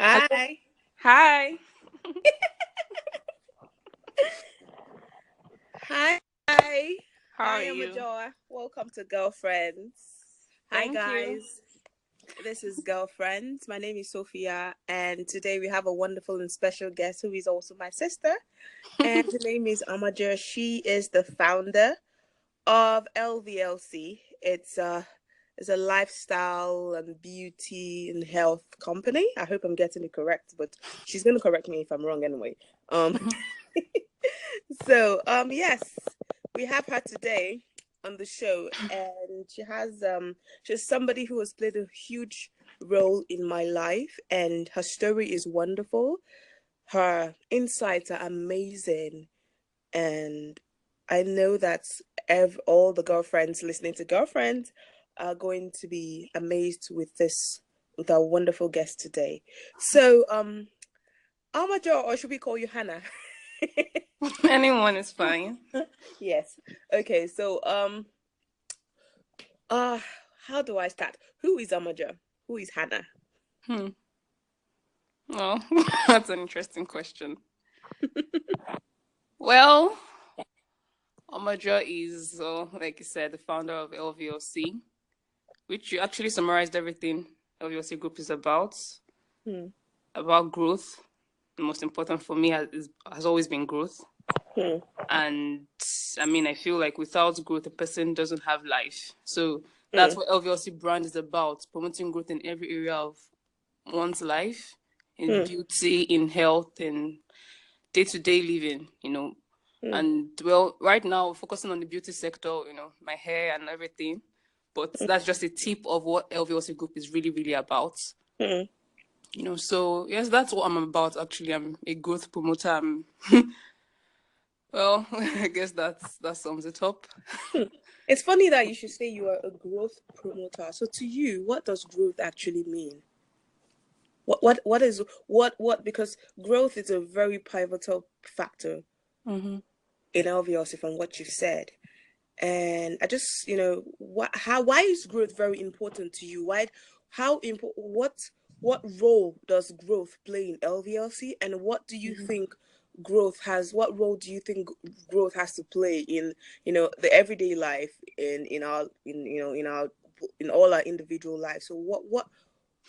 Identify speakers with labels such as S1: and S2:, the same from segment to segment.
S1: Hello.
S2: Hi.
S1: Hi.
S2: Hi. Hi.
S1: How
S2: Hi,
S1: are you?
S2: Omojo. Welcome to Girlfriends. Hi,
S1: Thank you.
S2: guys. This is Girlfriends. My name is Sophia, and today we have a wonderful and special guest who is also my sister. And her name is Omojo. She is the founder of LVLC. It's a lifestyle and beauty and health company. I hope I'm getting it correct, but she's gonna correct me if I'm wrong anyway. Um, yes, we have her today on the show, and she's somebody who has played a huge role in my life, and her story is wonderful. Her insights are amazing, and I know that all the girlfriends listening to Girlfriends are going to be amazed with our wonderful guest today. So, Amajo, or should we call you Hannah?
S1: Anyone is fine.
S2: Yes. Okay. Uh, how do I start? Who is Amaja? Who is Hannah?
S1: Hmm. Well, that's an interesting question. Well, Omojo is, like you said, the founder of LVLC, which you actually summarized everything LVLC Group is
S2: Hmm.
S1: about growth. The most important for me has always been growth.
S2: Hmm.
S1: And I mean, I feel like without growth, a person doesn't have life. So
S2: Hmm.
S1: that's what LVLC brand is about, promoting growth in every area of one's life, in
S2: Hmm.
S1: beauty, in health, in day-to-day living.
S2: Hmm.
S1: And well, right now, focusing on the beauty sector, my hair and everything. But that's just a tip of what LVLC Group is really, really about.
S2: Hmm.
S1: So yes, that's what I'm about. Actually, I'm a growth promoter. Well, I guess that sums it up.
S2: Hmm. It's funny that you should say you are a growth promoter. So to you, what does growth actually mean? What is what because growth is a very pivotal factor
S1: Mm-hmm.
S2: in LVLC from what you've said. And I just, why is growth very important to you? How important, what role does growth play in LVLC? And what do you think what role do you think growth has to play in, the everyday life in our, in all our individual lives? So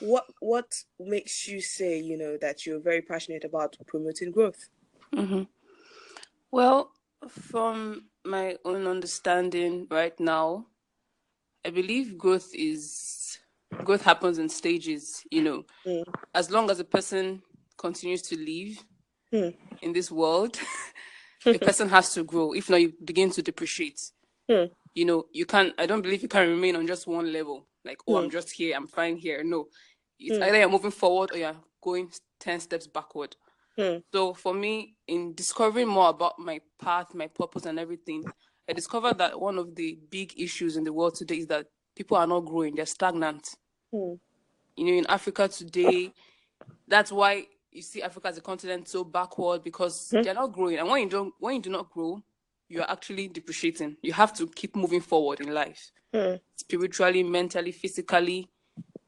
S2: what makes you say, that you're very passionate about promoting growth?
S1: Mm-hmm. Well, from my own understanding right now, I believe growth happens in stages.
S2: Mm,
S1: As long as a person continues to live
S2: mm,
S1: in this world, a person has to grow. If not, you begin to depreciate.
S2: mm,
S1: You can't, I don't believe you can remain on just one level. Like, oh, I'm
S2: mm,
S1: just here, I'm fine here. No. It's
S2: mm,
S1: either you're moving forward or you're going 10 steps backward.
S2: mm,
S1: So for me, in discovering more about my path, my purpose, and everything, I discovered that one of the big issues in the world today is that people are not growing; they're stagnant.
S2: mm,
S1: In Africa today, that's why you see Africa as a continent so backward because
S2: mm,
S1: they're not growing. And when you do not grow, you are actually depreciating. You have to keep moving forward in life,
S2: mm,
S1: spiritually, mentally, physically,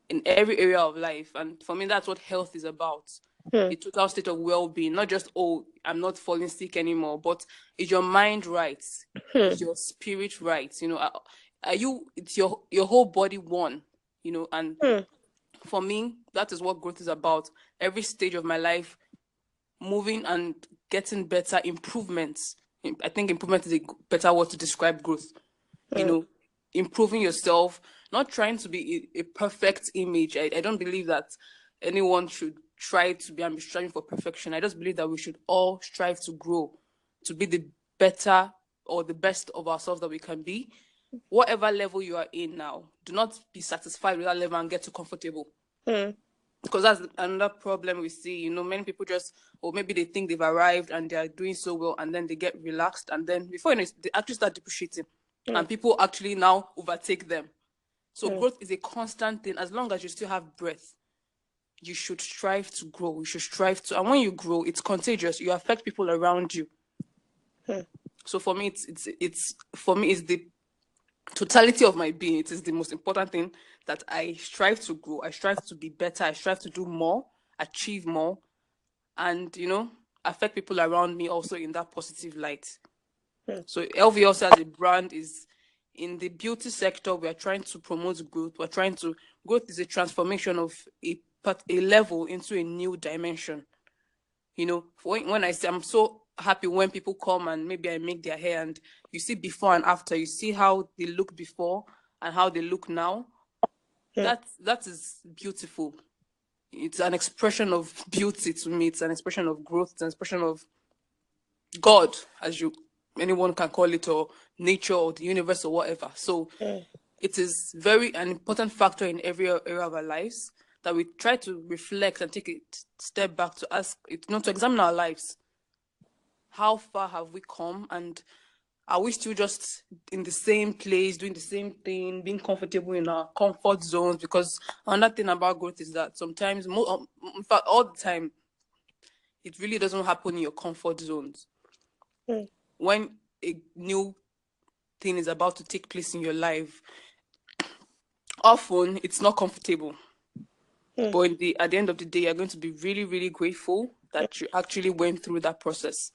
S1: in every area of life. And for me, that's what health is about.
S2: mm.
S1: A total state of well-being, not just, oh, I'm not falling sick anymore, but is your mind right?
S2: Hmm.
S1: Is your spirit right? It's your whole body one, and
S2: Hmm.
S1: for me, that is what growth is about. Every stage of my life, moving and getting better improvements. I think improvement is a better word to describe growth. You
S2: Hmm.
S1: know, improving yourself, not trying to be a perfect image. I don't believe that anyone should try to be. I'm striving for perfection. I just believe that we should all strive to grow, to be the better or the best of ourselves that we can be. Whatever level you are in now, do not be satisfied with that level and get too comfortable
S2: Hmm.
S1: because that's another problem we see. Many people just, or maybe they think they've arrived and they are doing so well, and then they get relaxed, and then before you know it, they actually start depreciating,
S2: Hmm.
S1: and people actually now overtake them. So
S2: Hmm.
S1: growth is a constant thing. As long as you still have breath, you should strive to grow. You should strive to, and when you grow, it's contagious. You affect people around you.
S2: Hmm.
S1: So for me, it's the totality of my being. It is the most important thing that I strive to grow. I strive to be better. I strive to do more. achieve more, and affect people around me also in that positive light. So LVLC as a brand is in the beauty sector. We are trying to promote growth. Growth is a transformation of a level into a new dimension. When I say, I'm so happy when people come and maybe I make their hair and you see before and after, you see how they look before and how they look now. That is beautiful. It's an expression of beauty to me. It's an expression of growth. It's an expression of God, as anyone can call it, or nature, or the universe, or whatever. So it is an important factor in every area of our lives that we try to reflect and take a step back to ask, to examine our lives. How far have we come, and are we still just in the same place, doing the same thing, being comfortable in our comfort zones? Because another thing about growth is that sometimes, in fact, all the time, it really doesn't happen in your comfort zones. When a new thing is about to take place in your life, often it's not comfortable. But at the end of the day, you're going to be really, really grateful that you actually went through that process.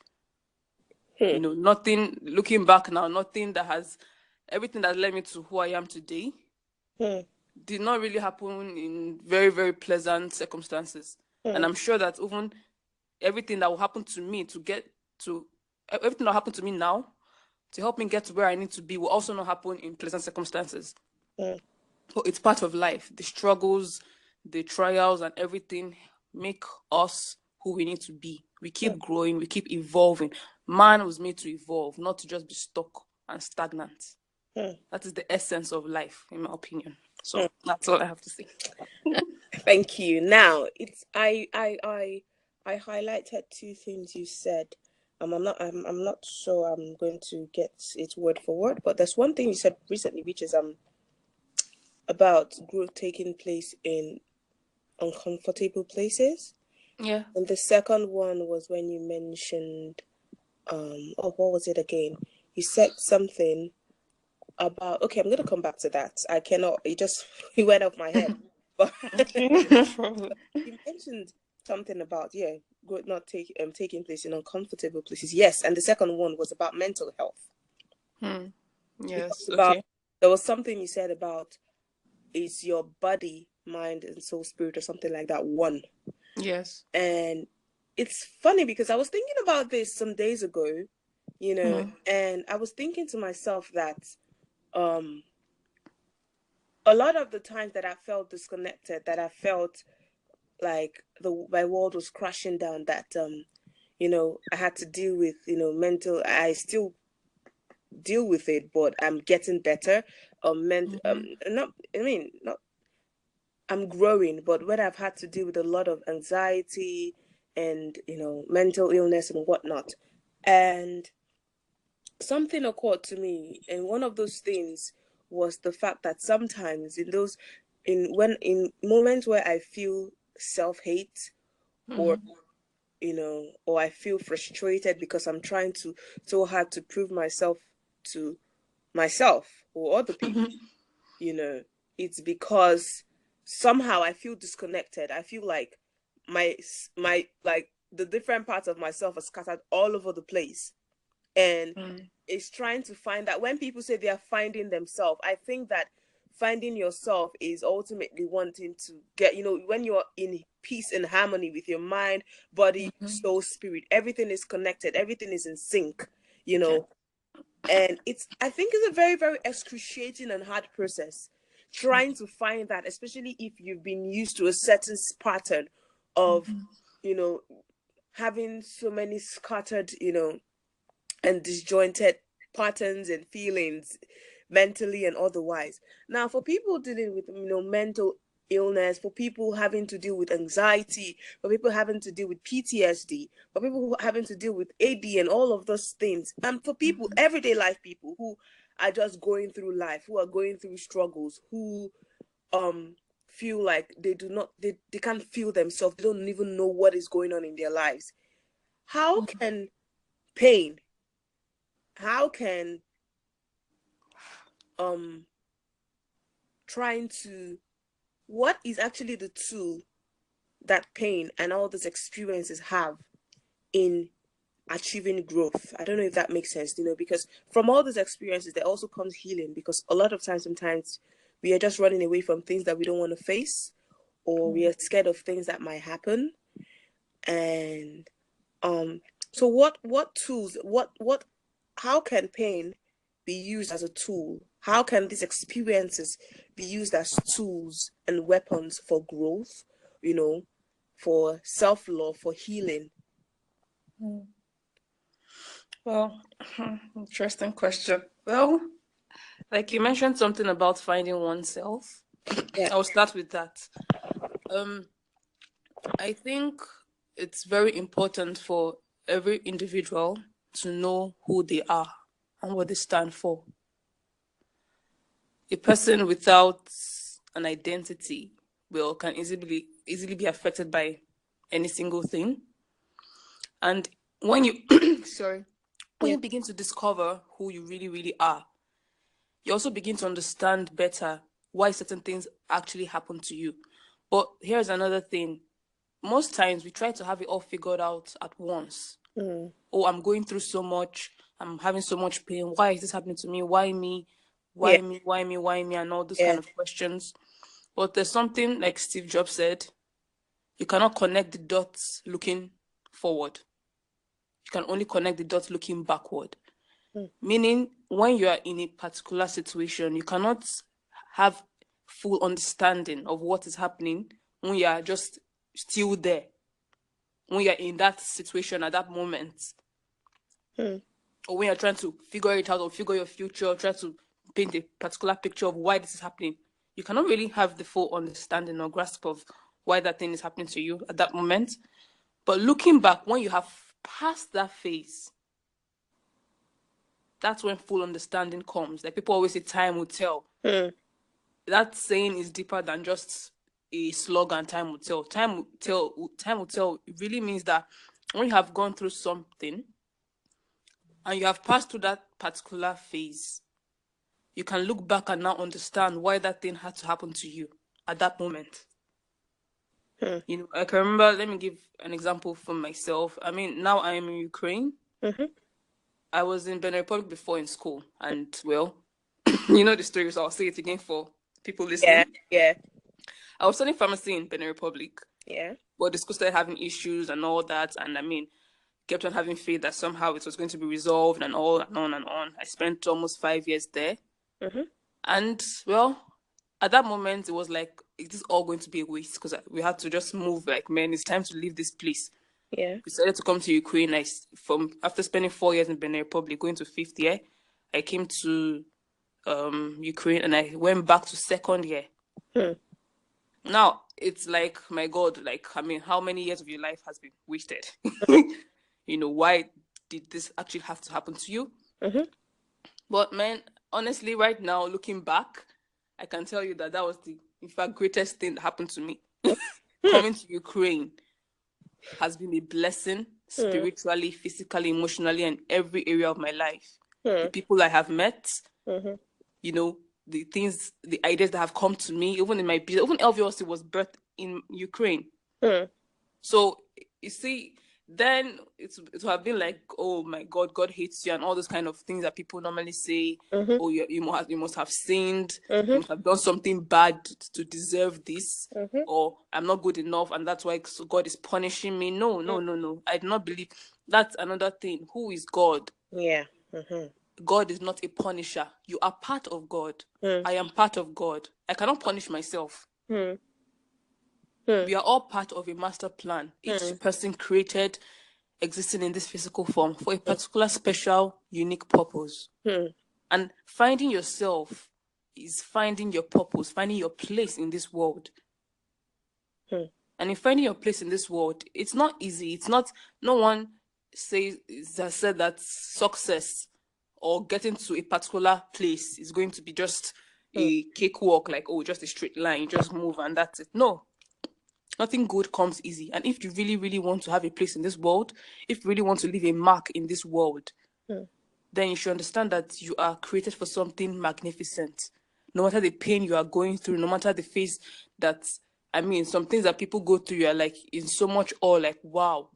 S1: Nothing, looking back now, everything that led me to who I am today did not really happen in very, very pleasant circumstances. And I'm sure that even everything that will happen to me everything that happened to me now to help me get to where I need to be will also not happen in pleasant circumstances. But it's part of life. The struggles, the trials, and everything make us who we need to be. We keep growing, we keep evolving. Man was made to evolve, not to just be stuck and stagnant. That is the essence of life, in my opinion. So that's all I have to say.
S2: Thank you. Now, I highlighted two things you said. I'm not sure I'm going to get it word for word, but there's one thing you said recently, which is about growth taking place in uncomfortable places.
S1: Yeah.
S2: And the second one was when you mentioned what was it again? You said something about, okay, I'm gonna come back to that. I cannot, it went off my head. But
S1: No problem.
S2: You mentioned something about growth not taking place in uncomfortable places. Yes, and the second one was about mental health.
S1: Yes. Okay.
S2: There was something you said about, is your body, mind, and soul, spirit, or something like that one?
S1: Yes.
S2: And it's funny because I was thinking about this some days ago, and I was thinking to myself that a lot of the times that I felt disconnected, that I felt like my world was crashing down, that I had to deal with mental. I still deal with it, but I'm getting better. Not. I'm growing, but when I've had to deal with a lot of anxiety and mental illness and whatnot, and something occurred to me, and one of those things was the fact that sometimes in moments where I feel self-hate, or or I feel frustrated because I'm trying so hard to prove myself to myself or other people, it's because somehow I feel disconnected. I feel like my like the different parts of myself are scattered all over the place. And it's trying to find that. When people say they are finding themselves, I think that finding yourself is ultimately wanting to get, when you're in peace and harmony with your mind, body, soul, spirit, everything is connected, everything is in sync, and I think it's a very, very excruciating and hard process trying to find that, especially if you've been used to a certain pattern of, having so many scattered, and disjointed patterns and feelings mentally and otherwise. Now, for people dealing with, mental illness, for people having to deal with anxiety, for people having to deal with PTSD, for people who having to deal with AD and all of those things, and for people, everyday life people who are just going through life, who are going through struggles, who feel like they can't feel themselves, they don't even know what is going on in their lives. How can pain, how can trying to, what is actually the tool that pain and all these experiences have in achieving growth. I don't know if that makes sense, because from all these experiences, there also comes healing, because a lot of times, sometimes we are just running away from things that we don't want to face, or we are scared of things that might happen. And so what tools, how can pain be used as a tool? How can these experiences be used as tools and weapons for growth, for self-love, for healing?
S1: Well, interesting question. Well, like you mentioned something about finding oneself.
S2: Yeah.
S1: I'll start with that. I think it's very important for every individual to know who they are and what they stand for. A person without an identity can easily be affected by any single thing. And when you when you begin to discover who you really, really are, you also begin to understand better why certain things actually happen to you. But here's another thing. Most times we try to have it all figured out at once. Oh, I'm going through so much. I'm having so much pain. Why is this happening to me? Why me? Why me? Why me? Why me? And all those kind of questions. But there's something like Steve Jobs said, you cannot connect the dots looking forward. You can only connect the dots looking backward. Meaning, when you are in a particular situation, you cannot have full understanding of what is happening when you are just still there. When you're in that situation at that moment. Or when you're trying to figure it out or figure your future, or try to paint a particular picture of why this is happening, you cannot really have the full understanding or grasp of why that thing is happening to you at that moment. But looking back, when you have passed that phase, that's when full understanding comes. Like people always say, time will tell. That saying is deeper than just a slogan, time will tell. Time will tell. It really means that when you have gone through something and you have passed through that particular phase, you can look back and now understand why that thing had to happen to you at that moment. I can remember, let me give an example for myself. I mean, now I am in Ukraine. I was in Benin Republic before in school, and well, you know the story, so I'll say it again for people listening.
S2: Yeah.
S1: I was studying pharmacy in Benin Republic.
S2: Yeah.
S1: But the school started having issues and all that, and I mean, kept on having faith that somehow it was going to be resolved and all and on and on. I spent almost 5 years there. And well, at that moment, it was like, it is all going to be a waste, because we had to just move, like, man, it's time to leave this place.
S2: Yeah.
S1: We decided to come to Ukraine. After spending 4 years in Benin Republic, going to 5th year, I came to Ukraine, and I went back to 2nd year. Now, it's like, my God, like, I mean, how many years of your life has been wasted? Why did this actually have to happen to you? But man, honestly, right now, looking back, I can tell you that was the, in fact, greatest thing that happened to me. Coming to Ukraine has been a blessing, spiritually, physically, emotionally, and every area of my life. The people I have met, the things, the ideas that have come to me, even in my business, even LVLC was birthed in Ukraine. So, you see, then it would have been like, oh my God, God hates you, and all those kind of things that people normally say. Oh, you must have sinned, you must have done something bad to deserve this, or I'm not good enough, and that's why God is punishing me. No. I do not believe. That's another thing. Who is God?
S2: Yeah.
S1: God is not a punisher. You are part of God. I am part of God. I cannot punish myself. We are all part of a master plan. Each person created, existing in this physical form for a particular special, unique purpose. And finding yourself is finding your purpose, finding your place in this world. And in finding your place in this world, it's not easy. It's not, no one has said that success or getting to a particular place is going to be just a cakewalk, like, oh, just a straight line, you just move and that's it. No. Nothing good comes easy. And if you really, really want to have a place in this world, if you really want to leave a mark in this world, then you should understand that you are created for something magnificent. No matter the pain you are going through, no matter the phase that I mean, some things that people go through, you're like in so much awe, like, wow.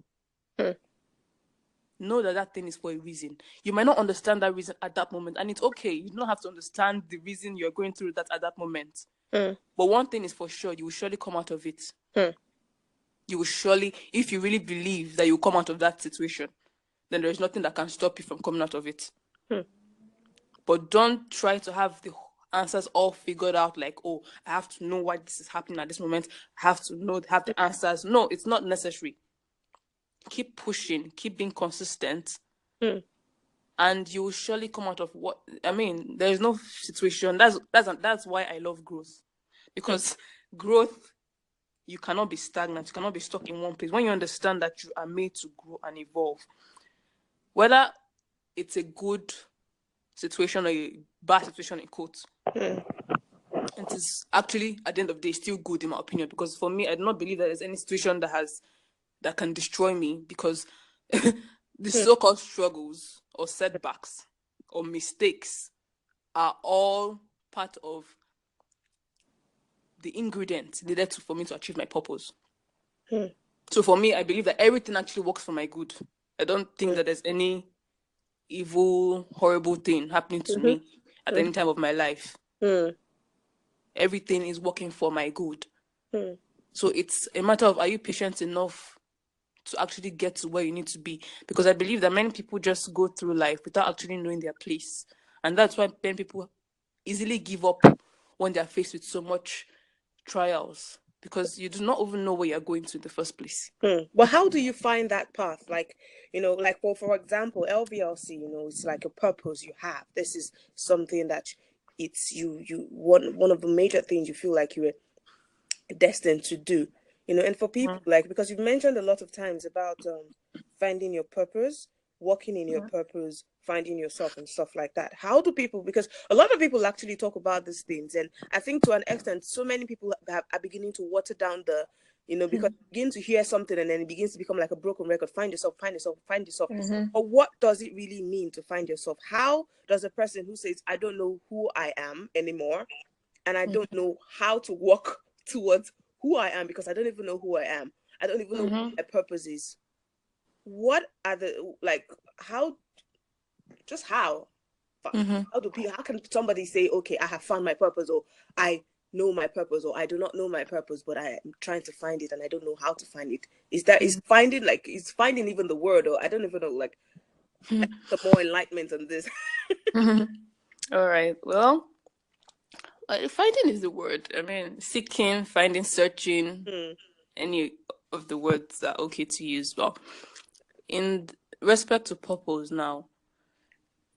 S1: Know that thing is for a reason. You might not understand that reason at that moment, and it's okay. You don't have to understand the reason you're going through that at that moment. But one thing is for sure, you will surely come out of it. You will surely, if you really believe that you will come out of that situation, then there's nothing that can stop you from coming out of it. But don't try to have the answers all figured out, like, oh, I have to know why this is happening at this moment. I have to have the answers. No, it's not necessary. Keep pushing, keep being consistent, and you will surely come out of what, I mean, there is no situation. That's why I love growth. Because growth, you cannot be stagnant, you cannot be stuck in one place. When you understand that you are made to grow and evolve, whether it's a good situation or a bad situation, in quotes, it is actually, at the end of the day, still good in my opinion. Because for me, I do not believe that there's any situation that can destroy me, because the so-called struggles or setbacks or mistakes are all part of the ingredients needed for me to achieve my purpose. So for me, I believe that everything actually works for my good. I don't think that there's any evil, horrible thing happening to me at any time of my life. Everything is working for my good. So it's a matter of, are you patient enough to actually get to where you need to be? Because I believe that many people just go through life without actually knowing their place. And that's why many people easily give up when they're faced with so much trials, because you do not even know where you're going to in the first place.
S2: Well, how do you find that path? Like, like, well, for example, LVLC, it's like a purpose you have. This is something that it's one of the major things you feel like you were destined to do. And for people, like, because you've mentioned a lot of times about finding your purpose, working in your purpose, finding yourself and stuff like that. How do people, because a lot of people actually talk about these things, and I think to an extent so many people are beginning to water down the, because you begin to hear something and then it begins to become like a broken record. Find yourself. But what does it really mean to find yourself? How does a person who says, I don't know who I am anymore, and I don't know how to walk towards who I am, because I don't even know who I am, I don't even know what my purpose is, what are the, like, how how can somebody say, okay, I have found my purpose, or I know my purpose, or I do not know my purpose, but I am trying to find it and I don't know how to find it? Is finding even the word, or I don't even know, like, some more enlightenment on this?
S1: All right, well, finding is the word. I mean, seeking, finding, searching, any of the words are okay to use. Well, in respect to purpose now,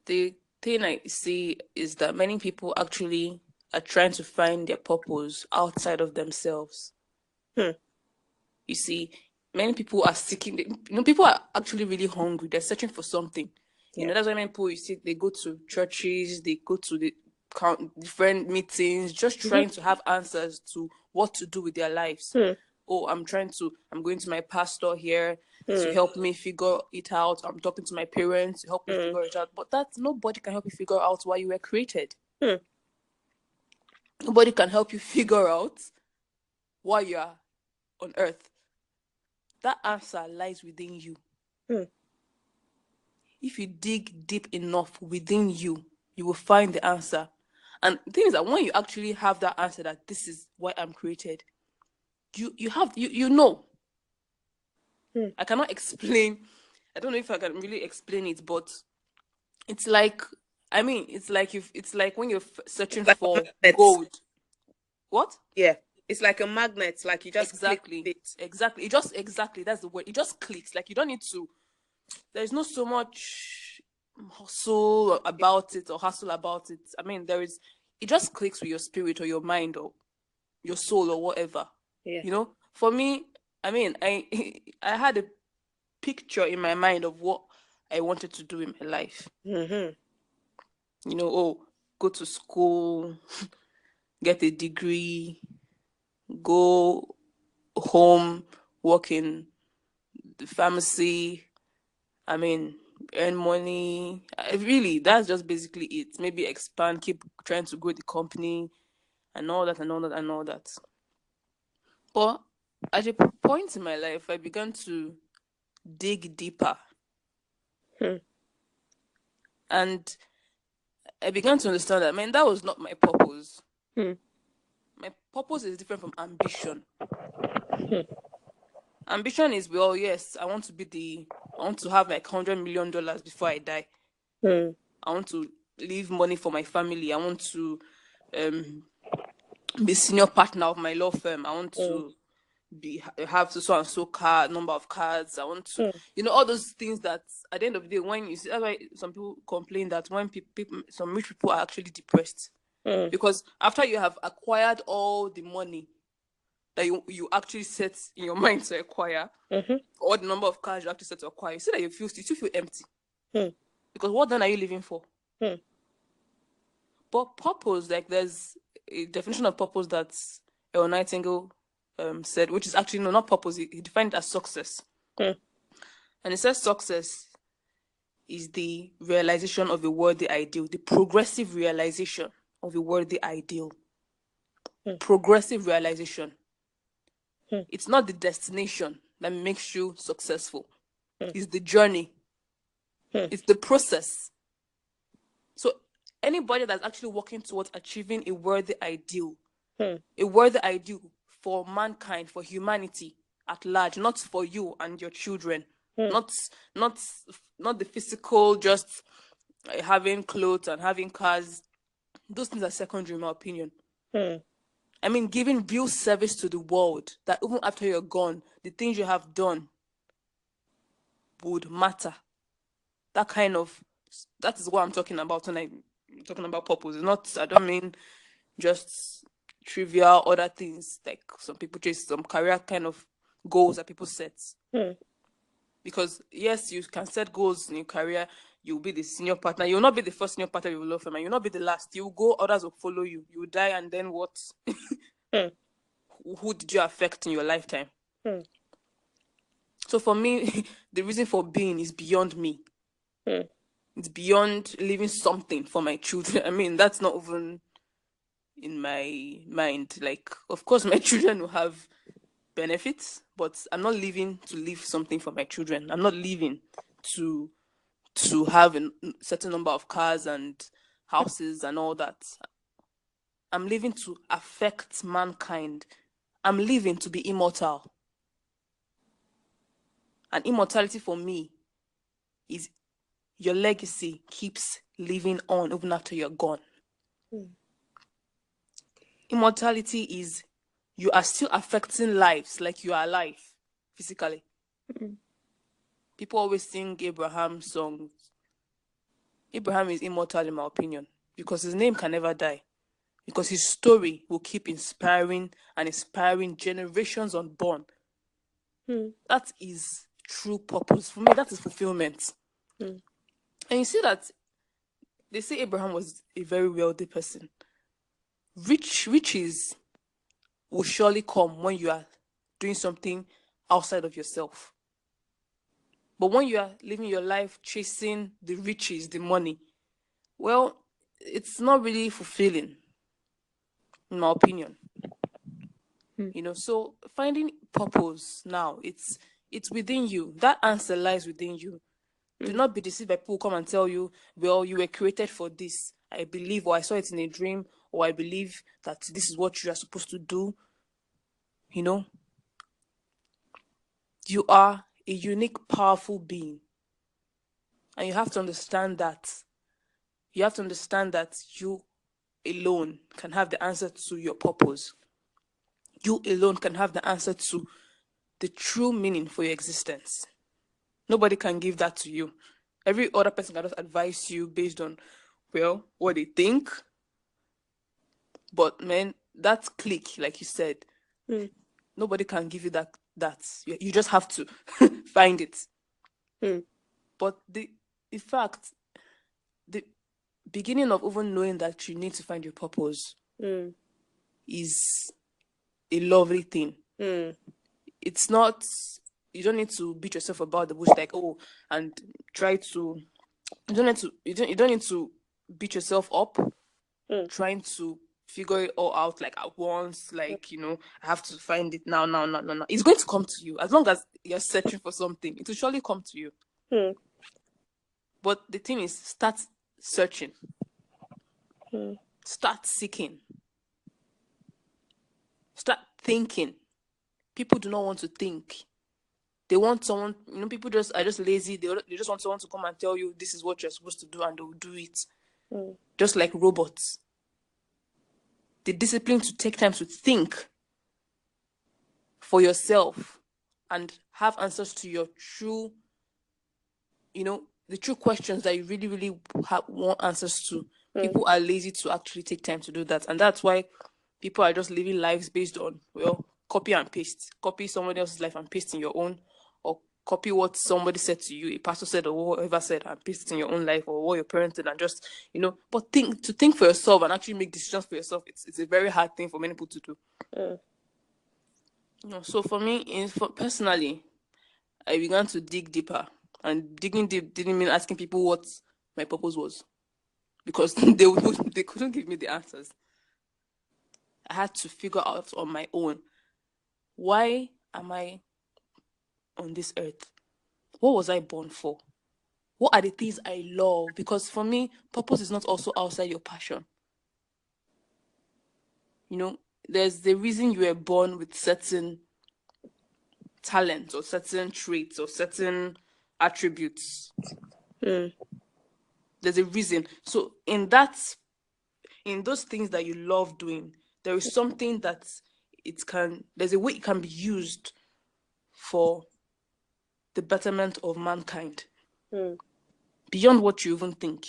S1: the thing I see is that many people actually are trying to find their purpose outside of themselves. You see, many people are seeking, people are actually really hungry. They're searching for something. That's why many people, you see, they go to churches, they go to the different meetings, just trying to have answers to what to do with their lives. Oh, I'm going to my pastor here to help me figure it out. I'm talking to my parents to help me figure it out. But nobody can help you figure out why you were created. Nobody can help you figure out why you are on earth. That answer lies within you. If you dig deep enough within you, you will find the answer. And the thing is that when you actually have that answer, that this is why I'm created, you know. I cannot explain. I don't know if I can really explain it, but it's like, it's like when you're searching for gold. What?
S2: Yeah, it's like a magnet. Like, you just
S1: exactly
S2: click it.
S1: Exactly. That's the word. It just clicks. Like, you don't need to. There's not so much hustle about it or hustle about it. I mean, it just clicks with your spirit or your mind or your soul or whatever.
S2: Yeah.
S1: For me, I had a picture in my mind of what I wanted to do in my life. Go to school, get a degree, go home, work in the pharmacy, earn money. Really, that's just basically it. Maybe expand, keep trying to grow the company and all that and all that and all that. But at a point in my life, I began to dig deeper. And I began to understand that, man, that was not my purpose. My purpose is different from ambition. Ambition is, well, yes, I want to have like $100 million before I die. I want to leave money for my family. I want to be senior partner of my law firm. I want to have so and so number of cards. I want to, all those things that at the end of the day, when you see, that's why some people complain that when some rich people are actually depressed, because after you have acquired all the money that you actually set in your mind to acquire, or the number of cars you actually set to acquire, you see that you still feel empty. Because what then are you living for? But purpose, like there's a definition of purpose that El Nightingale said, which is actually not purpose. He defined it as success. And it says success is the realization of a worthy ideal, the progressive realization of a worthy ideal. Progressive realization. It's not the destination that makes you successful. It's the journey. It's the process. So anybody that's actually working towards achieving a worthy ideal for mankind, for humanity at large, not for you and your children, not the physical, just having clothes and having cars. Those things are secondary, in my opinion. I mean, giving real service to the world, that even after you're gone, the things you have done would matter. That is what I'm talking about when I'm talking about purpose. I don't mean just trivial other things like some people chase some career kind of goals that people set. Because yes, you can set goals in your career. You'll be the senior partner. You'll not be the first senior partner you will love firm, and you'll not be the last. You'll go, others will follow you. You will die, and then what? Who did you affect in your lifetime? So for me, the reason for being is beyond me. It's beyond leaving something for my children. I mean, that's not even in my mind. Like, of course, my children will have benefits, but I'm not leaving to leave something for my children. I'm not leaving to have a certain number of cars and houses and all that. I'm living to affect mankind. I'm living to be immortal. And immortality for me is your legacy keeps living on even after you're gone. Immortality is you are still affecting lives like you are alive physically. People always sing Abraham songs. Abraham is immortal in my opinion because his name can never die. Because his story will keep inspiring and inspiring generations unborn. That is true purpose. For me, that is fulfillment. And you see that they say Abraham was a very wealthy person. Riches will surely come when you are doing something outside of yourself. But when you are living your life chasing the riches, the money, well, it's not really fulfilling, in my opinion. So finding purpose now, it's within you. That answer lies within you. Do not be deceived by people who come and tell you, well, you were created for this. I believe, or I saw it in a dream, or I believe that this is what you are supposed to do. You are a unique, powerful being. And you have to understand that. You have to understand that you alone can have the answer to your purpose. You alone can have the answer to the true meaning for your existence. Nobody can give that to you. Every other person can just advise you based on, well, what they think. But man, that click, like you said, nobody can give you that. You just have to find it. But in fact, the beginning of even knowing that you need to find your purpose is a lovely thing. It's not, you don't need to beat yourself about the bush like, oh, and try to, you don't need to beat yourself up trying to figure it all out like at once, like, I have to find it now. It's going to come to you. As long as you're searching for something, it will surely come to you. But the thing is, start searching. Start seeking. Start thinking. People do not want to think. They want someone, people are just lazy. They just want someone to come and tell you this is what you're supposed to do, and they'll do it. Just like robots. The discipline to take time to think for yourself and have answers to your true, the true questions that you really, really want answers to. People are lazy to actually take time to do that. And that's why people are just living lives based on, copy and paste. Copy someone else's life and paste in your own, or copy what somebody said to you, a pastor said, or whoever said, and paste it in your own life, or what your parents did, and just, but think for yourself and actually make decisions for yourself. It's a very hard thing for many people to do. So for me, personally, I began to dig deeper, and digging deep didn't mean asking people what my purpose was, because they couldn't give me the answers. I had to figure out on my own, why am I on this earth? What was I born for? What are the things I love? Because for me, purpose is not also outside your passion. There's the reason you were born with certain talents or certain traits or certain attributes. There's a reason. So in those things that you love doing, there is something that there's a way it can be used for the betterment of mankind. Beyond what you even think.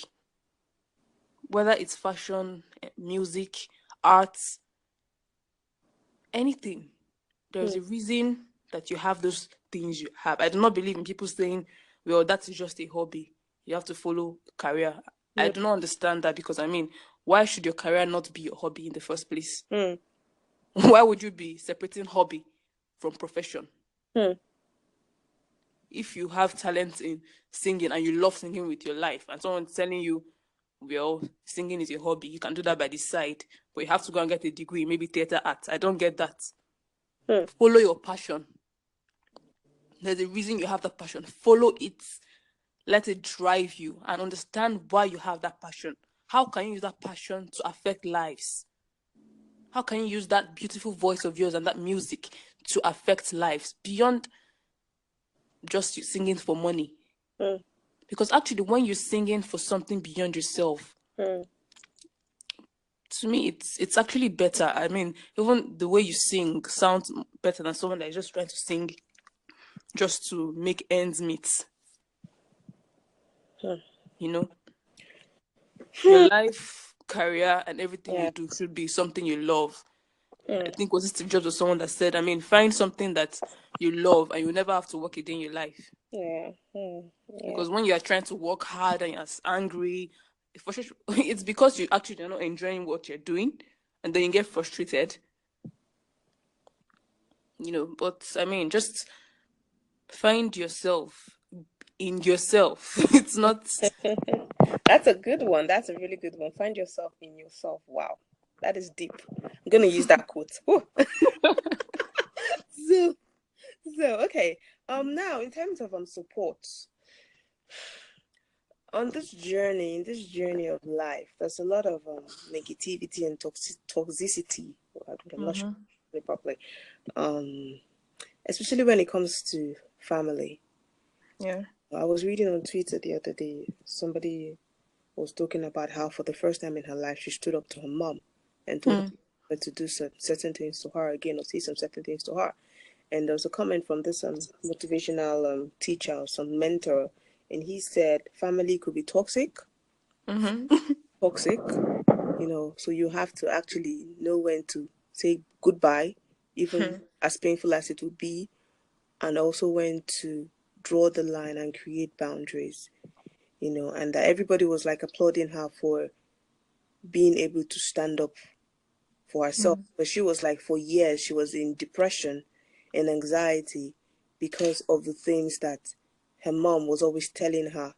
S1: Whether it's fashion, music, arts, anything. There's a reason that you have those things you have. I do not believe in people saying, well, that is just a hobby. You have to follow career. I do not understand that, because why should your career not be your hobby in the first place? Why would you be separating hobby from profession? If you have talent in singing and you love singing with your life, and someone's telling you, well, singing is a hobby, you can do that by the side, but you have to go and get a degree, maybe theater art. I don't get that. Follow your passion. There's a reason you have that passion. Follow it. Let it drive you, and understand why you have that passion. How can you use that passion to affect lives? How can you use that beautiful voice of yours and that music to affect lives beyond just you singing for money? Because actually, when you're singing for something beyond yourself, to me, it's actually better. Even the way you sing sounds better than someone that is just trying to sing just to make ends meet. Your life, career, and everything you do should be something you love. I think was Steve Jobs or someone that said, find something that you love and you'll never have to work a day in your life. Because when you are trying to work hard and you're angry, it's because you actually are not enjoying what you're doing, and then you get frustrated. But just find yourself in yourself. It's not.
S2: That's a good one. That's a really good one. Find yourself in yourself. Wow, that is deep. I'm gonna use that quote. So okay. Now in terms of support, on this journey of life, there's a lot of negativity and toxicity. I'm not sure properly. Especially when it comes to family.
S1: Yeah.
S2: I was reading on Twitter the other day, somebody was talking about how for the first time in her life she stood up to her mom and told her to do certain things to her again, or say some certain things to her. And there was a comment from this motivational teacher or some mentor, and he said family could be toxic. Toxic, so you have to actually know when to say goodbye, even as painful as it would be, and also when to draw the line and create boundaries, and that everybody was like applauding her for being able to stand up for herself. But she was like, for years, she was in depression and anxiety because of the things that her mom was always telling her.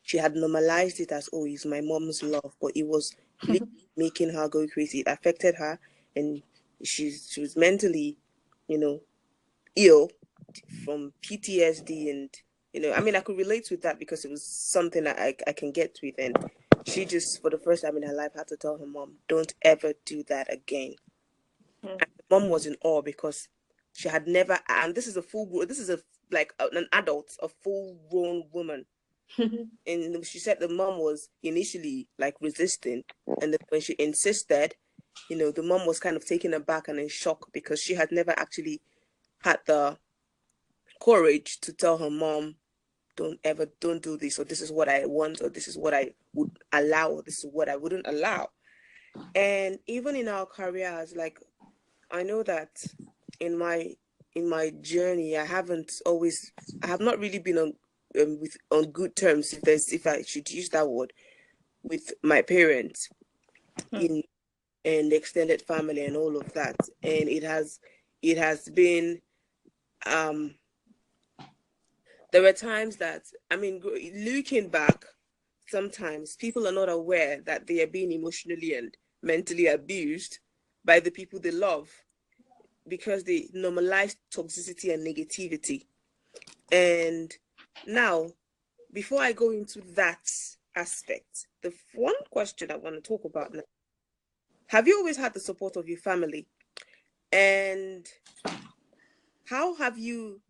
S2: She had normalized it as, oh, it's my mom's love, but it was making her go crazy. It affected her, and she was mentally, ill from PTSD. And I mean, I could relate with that because it was something that I can get with. And she just, for the first time in her life, had to tell her mom, don't ever do that again. And the mom was in awe because she had never, and this is an adult, a full grown woman. And she said the mom was initially like resisting, and then when she insisted, the mom was kind of taken aback and in shock because she had never actually had the courage to tell her mom, don't do this, or this is what I want, or this is what I would allow, or this is what I wouldn't allow. And even in our careers, like, I know that in my journey, I have not really been on good terms, if I should use that word, with my parents in and extended family and all of that. And it has been there were times that, I mean, looking back, sometimes people are not aware that they are being emotionally and mentally abused by the people they love because they normalize toxicity and negativity. And now, before I go into that aspect, the one question I want to talk about now: have you always had the support of your family? And how have you,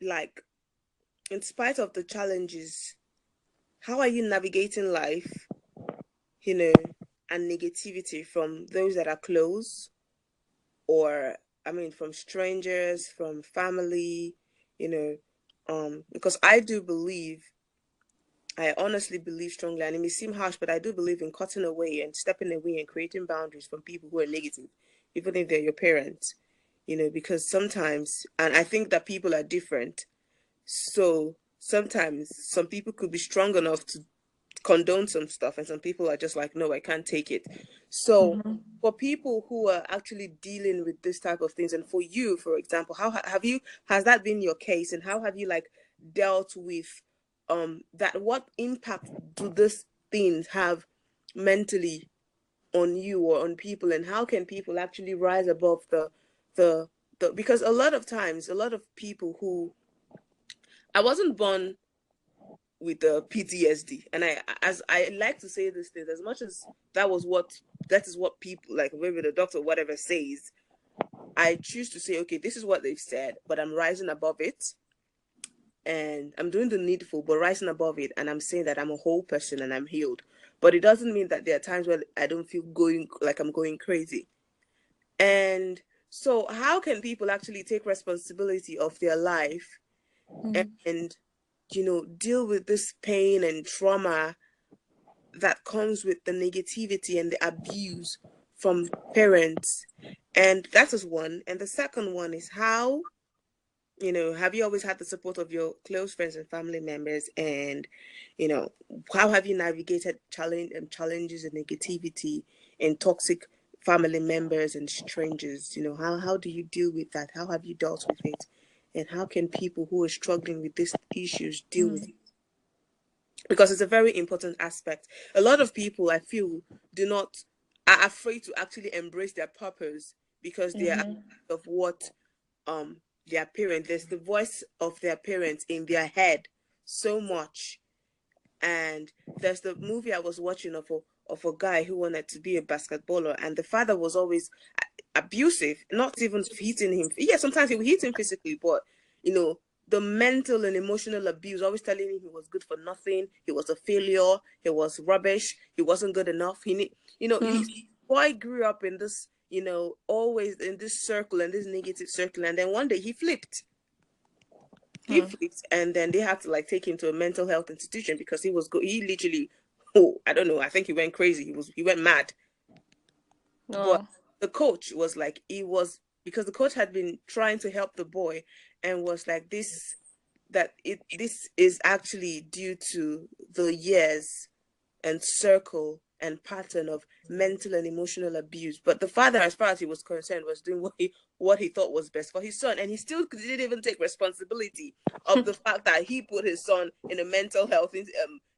S2: like, in spite of the challenges, how are you navigating life, and negativity from those that are close, or, I mean, from strangers, from family, because I honestly believe strongly, and it may seem harsh, but I do believe in cutting away and stepping away and creating boundaries from people who are negative, even if they're your parents, because sometimes, and I think that people are different. So sometimes some people could be strong enough to condone some stuff, and some people are just like, no, I can't take it. So for people who are actually dealing with this type of things, and for you, for example, has that been your case, and how have you, like, dealt with that? What impact do these things have mentally on you or on people, and how can people actually rise above the because a lot of times, a lot of people who, I wasn't born with the PTSD, and as I like to say these things, as much as that is what people, like, maybe the doctor or whatever says, I choose to say, okay, this is what they've said, but I'm rising above it, and I'm doing the needful, but rising above it, and I'm saying that I'm a whole person and I'm healed. But it doesn't mean that there are times where I don't feel I'm going crazy. And so how can people actually take responsibility of their life and deal with this pain and trauma that comes with the negativity and the abuse from parents? And that is one. And the second one is how, have you always had the support of your close friends and family members? And, how have you navigated challenges and negativity and toxic family members and strangers? How do you deal with that? How have you dealt with it? And how can people who are struggling with these issues deal with it? Because it's a very important aspect. A lot of people, I feel, are afraid to actually embrace their purpose because they are of what their parents, there's the voice of their parents in their head so much. And there's the movie I was watching of a guy who wanted to be a basketballer, and the father was always abusive, not even hitting him. Yeah, sometimes he would hit him physically, but the mental and emotional abuse, always telling him he was good for nothing, he was a failure, he was rubbish, he wasn't good enough. His boy grew up in this, always in this circle, and this negative circle, and then one day he flipped. And then they had to, like, take him to a mental health institution because he literally, I don't know, I think he went crazy. He went mad. But the coach was like, because the coach had been trying to help the boy and was like, this is actually due to the years and circle and pattern of mental and emotional abuse. But the father, as far as he was concerned, was doing what he thought was best for his son, and he still didn't even take responsibility of the fact that he put his son in a mental health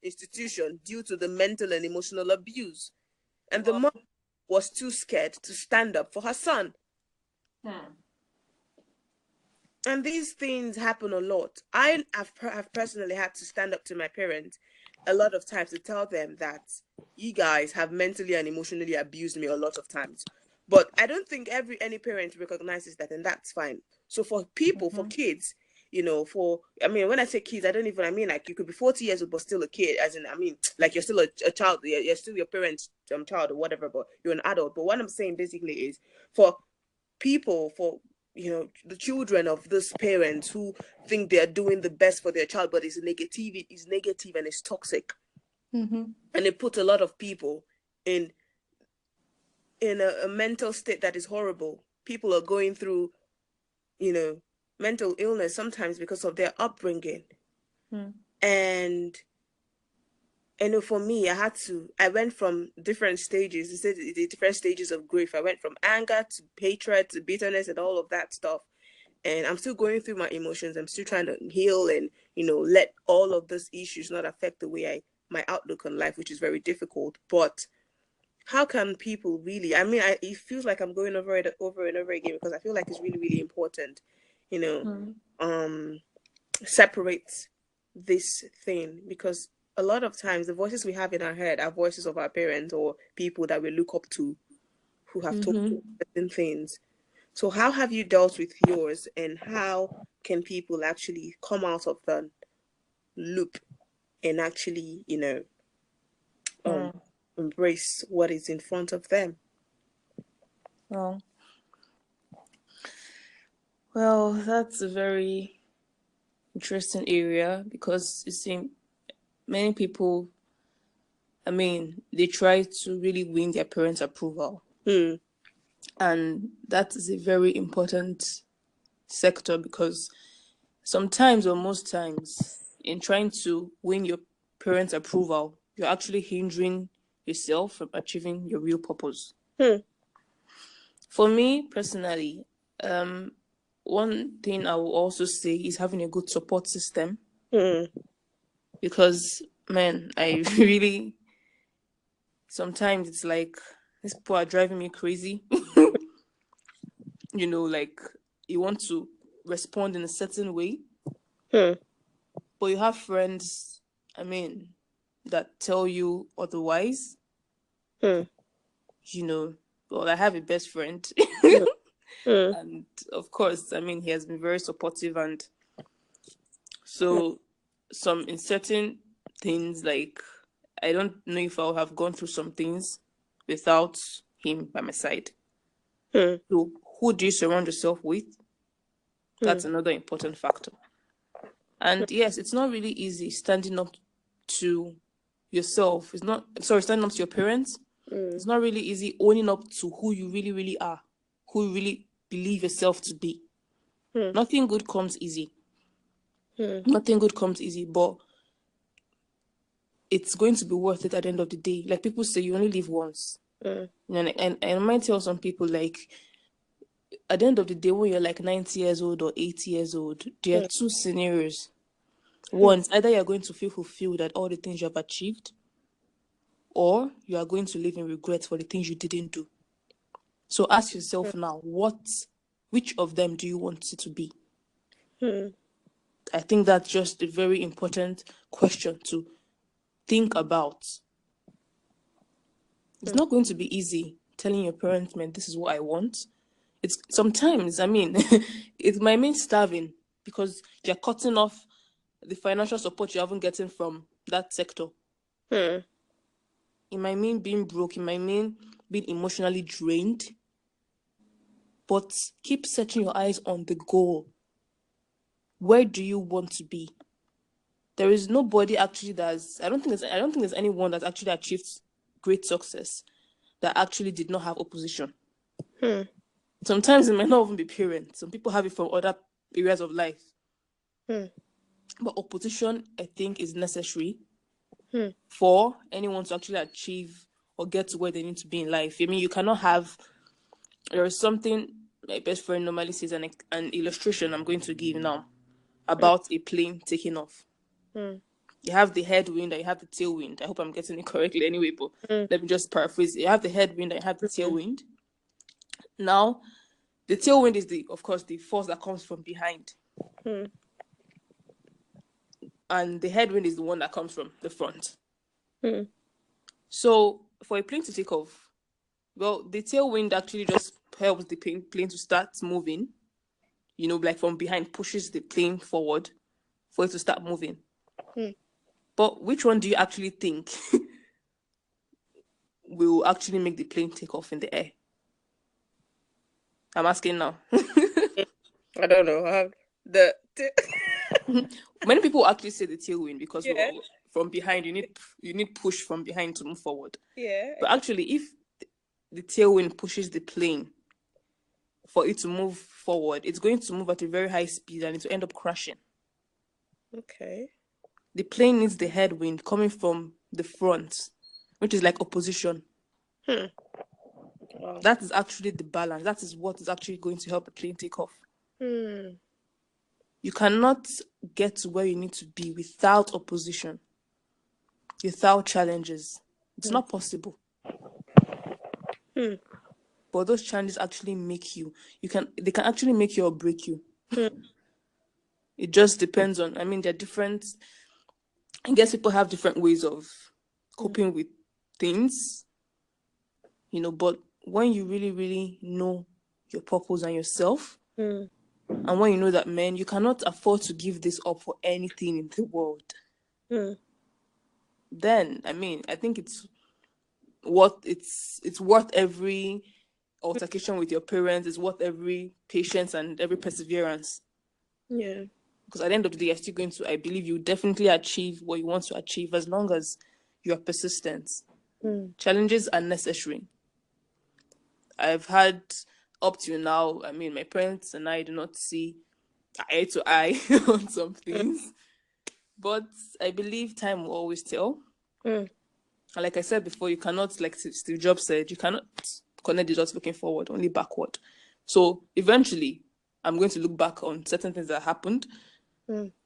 S2: institution due to the mental and emotional abuse. And the mom was too scared to stand up for her son. And these things happen a lot. I have personally had to stand up to my parents a lot of times to tell them that you guys have mentally and emotionally abused me a lot of times. But I don't think any parent recognizes that, and that's fine. So for people, for kids, when I say kids, I mean like you could be 40 years old but still a kid, as in, I mean, like you're still a child, you're still your parents' child or whatever, but you're an adult. But what I'm saying basically is for people, for the children of those parents who think they're doing the best for their child, but it's negative and it's toxic. And it puts a lot of people in a mental state that is horrible. People are going through mental illness sometimes because of their upbringing. And for me, I went from different stages. The different stages of grief. I went from anger to hatred to bitterness and all of that stuff. And I'm still going through my emotions. I'm still trying to heal and, let all of those issues not affect the way my outlook on life, which is very difficult. But how can people really, it feels like I'm going over it over and over again, because I feel like it's really, really important, separate this thing, because a lot of times the voices we have in our head are voices of our parents or people that we look up to who have told us certain things. So how have you dealt with yours, and how can people actually come out of the loop and actually, embrace what is in front of them?
S1: Well, that's a very interesting area, because you see, many people, they try to really win their parents' approval. And that is a very important sector, because sometimes, or most times, in trying to win your parents' approval, you're actually hindering yourself from achieving your real purpose. For me personally, one thing I will also say is having a good support system. Because, man, I really, sometimes it's like, these people are driving me crazy. Like, you want to respond in a certain way, but you have friends, that tell you otherwise. Well, I have a best friend. And of course, he has been very supportive, and so in certain things, like, I don't know if I'll have gone through some things without him by my side. So who do you surround yourself with? That's another important factor. And yes, it's not really easy standing up to yourself. Standing up to your parents. It's not really easy owning up to who you really, really are, who you really believe yourself to be. Nothing good comes easy. Nothing good comes easy, but it's going to be worth it at the end of the day. Like people say, you only live once. And I might tell some people, like, at the end of the day, when you're like 90 years old or 80 years old, there are two scenarios. One, either you're going to feel fulfilled at all the things you have achieved, or you are going to live in regret for the things you didn't do. So ask yourself now, which of them do you want it to be? I think that's just a very important question to think about. It's not going to be easy telling your parents, man, this is what I want. It's sometimes, it might mean starving, because you're cutting off the financial support you haven't gotten from that sector. It might mean being broke. It might mean being emotionally drained. But keep setting your eyes on the goal. Where do you want to be? There is nobody actually I don't think there's anyone that actually achieved great success that actually did not have opposition. Sometimes it might not even be parents. Some people have it from other areas of life. But opposition, I think, is necessary for anyone to actually achieve or get to where they need to be in life. I mean, you cannot have, there is something my best friend normally says, an illustration I'm going to give now about a plane taking off. You have the headwind and you have the tailwind. I hope I'm getting it correctly anyway, but let me just paraphrase. You have the headwind and you have the tailwind. Now, the tailwind is of course, the force that comes from behind. And the headwind is the one that comes from the front. So, for a plane to take off, well, the tailwind actually just helps the plane to start moving. You know, like from behind, pushes the plane forward for it to start moving. But which one do you actually think will actually make the plane take off in the air? I'm asking now.
S2: I don't know.
S1: Many people actually say the tailwind because from behind you need push from behind to move forward.
S2: Yeah.
S1: But actually, if the tailwind pushes the plane for it to move forward, it's going to move at a very high speed and it will end up crashing.
S2: Okay.
S1: The plane needs the headwind coming from the front, which is like opposition.
S2: Wow.
S1: That is actually the balance. That is what is actually going to help the plane take off. You cannot get to where you need to be without opposition, without challenges. It's not possible. But those challenges actually make you. They can actually make you or break you. It just depends on. I mean, they're different. I guess people have different ways of coping with things, you know. But when you really, really know your purpose and yourself, and when you know that, man, you cannot afford to give this up for anything in the world, then I mean, I think it's worth every altercation with your parents. It's worth every patience and every perseverance.
S2: Yeah.
S1: Because at the end of the day, you're still going to, I believe you definitely achieve what you want to achieve as long as you are persistent. Challenges are necessary. I've had up till now, I mean, my parents and I do not see eye to eye on some things. But I believe time will always tell. And like I said before, you cannot, like Steve Jobs said, you cannot connect the dots looking forward, only backward. So eventually, I'm going to look back on certain things that happened,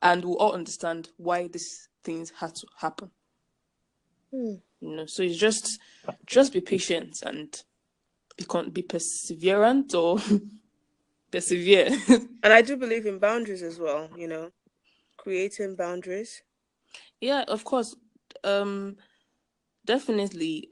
S1: and we'll all understand why these things had to happen. You know, so it's just be patient and be perseverant or persevere.
S2: And I do believe in boundaries as well, you know, creating boundaries.
S1: Yeah, of course. Definitely.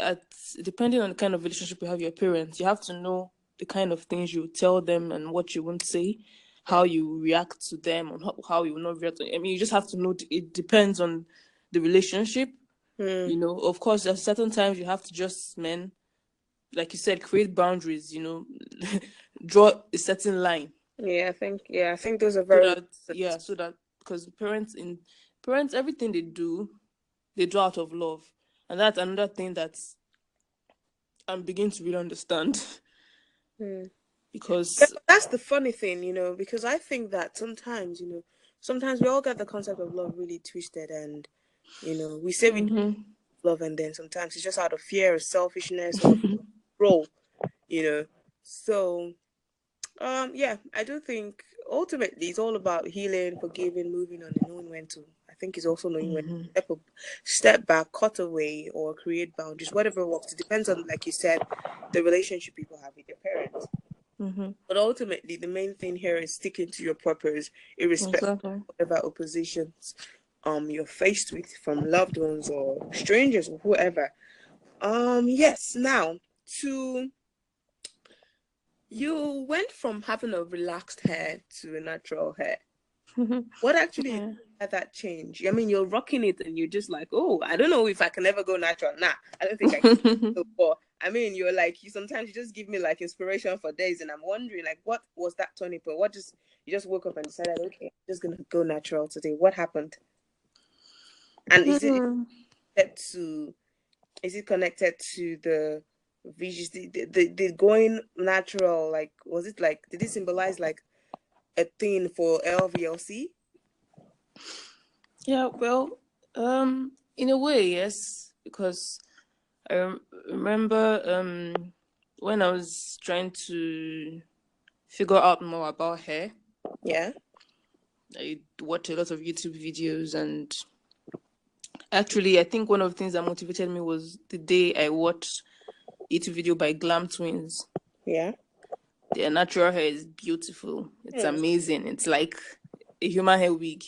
S1: Depending on the kind of relationship you have with your parents, you have to know the kind of things you tell them and what you won't say, how you react to them, and how you will not react. I mean, you just have to know. It depends on the relationship. You know, of course, there's certain times you have to just, like you said, create boundaries. You know, draw a certain line.
S2: Yeah, I think those are very
S1: So that because parents, everything they do out of love, and that's another thing that I'm beginning to really understand. Because
S2: that's the funny thing, you know, because I think that sometimes, you know, sometimes we all get the concept of love really twisted, and you know, we say we love, and then sometimes it's just out of fear or selfishness or role, you know. So yeah, I do think ultimately it's all about healing, forgiving, moving on, and knowing when to. I think it's also knowing when to step back, cut away, or create boundaries, whatever works. It depends on, like you said, the relationship people have with their parents. But ultimately, the main thing here is sticking to your purpose, irrespective of whatever oppositions you're faced with from loved ones or strangers or whoever. Yes. Now, you went from having a relaxed hair to a natural hair. What actually had that change? I mean, you're rocking it and you're just like, oh, I don't know if I can ever go natural. Nah, I don't think I can. But I mean, you're like, sometimes you just give me like inspiration for days, and I'm wondering, like, what was that turning point? You just woke up and decided, okay, I'm just gonna go natural today. What happened? And is it connected to the visuals, the going natural? Like, was it like, did it symbolize like a thing for LVLC?
S1: Yeah, well, in a way, yes, because I remember when I was trying to figure out more about hair.
S2: Yeah.
S1: I watched a lot of YouTube videos, and actually, I think one of the things that motivated me was the day I watched a YouTube video by Glam Twins.
S2: Yeah.
S1: Their natural hair is beautiful. It's amazing. It's like a human hair wig.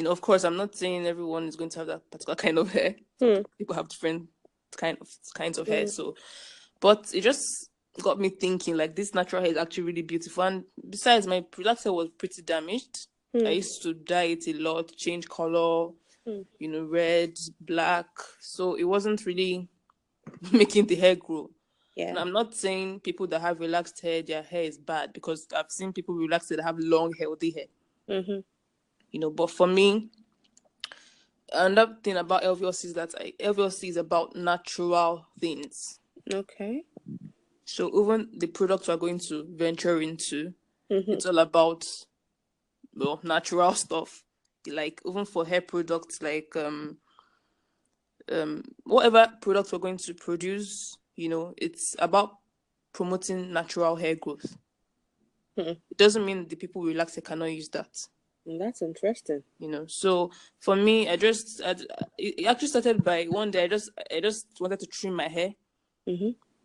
S1: Of course, I'm not saying everyone is going to have that particular kind of hair. People have different kinds of hair. So, but it just got me thinking, like, this natural hair is actually really beautiful. And besides, my product hair was pretty damaged. I used to dye it a lot, change color, red, black. So it wasn't really making the hair grow.
S2: Yeah.
S1: And I'm not saying people that have relaxed hair, their hair is bad, because I've seen people relaxed that have long, healthy hair. But for me, another thing about LVLC is that LVLC is about natural things.
S2: Okay.
S1: So even the products we're going to venture into, it's all about natural stuff. Like even for hair products, like whatever products we're going to produce, it's about promoting natural hair growth. It doesn't mean the people relax they cannot use that.
S2: That's interesting.
S1: So for me, it actually started by one day. I just wanted to trim my hair.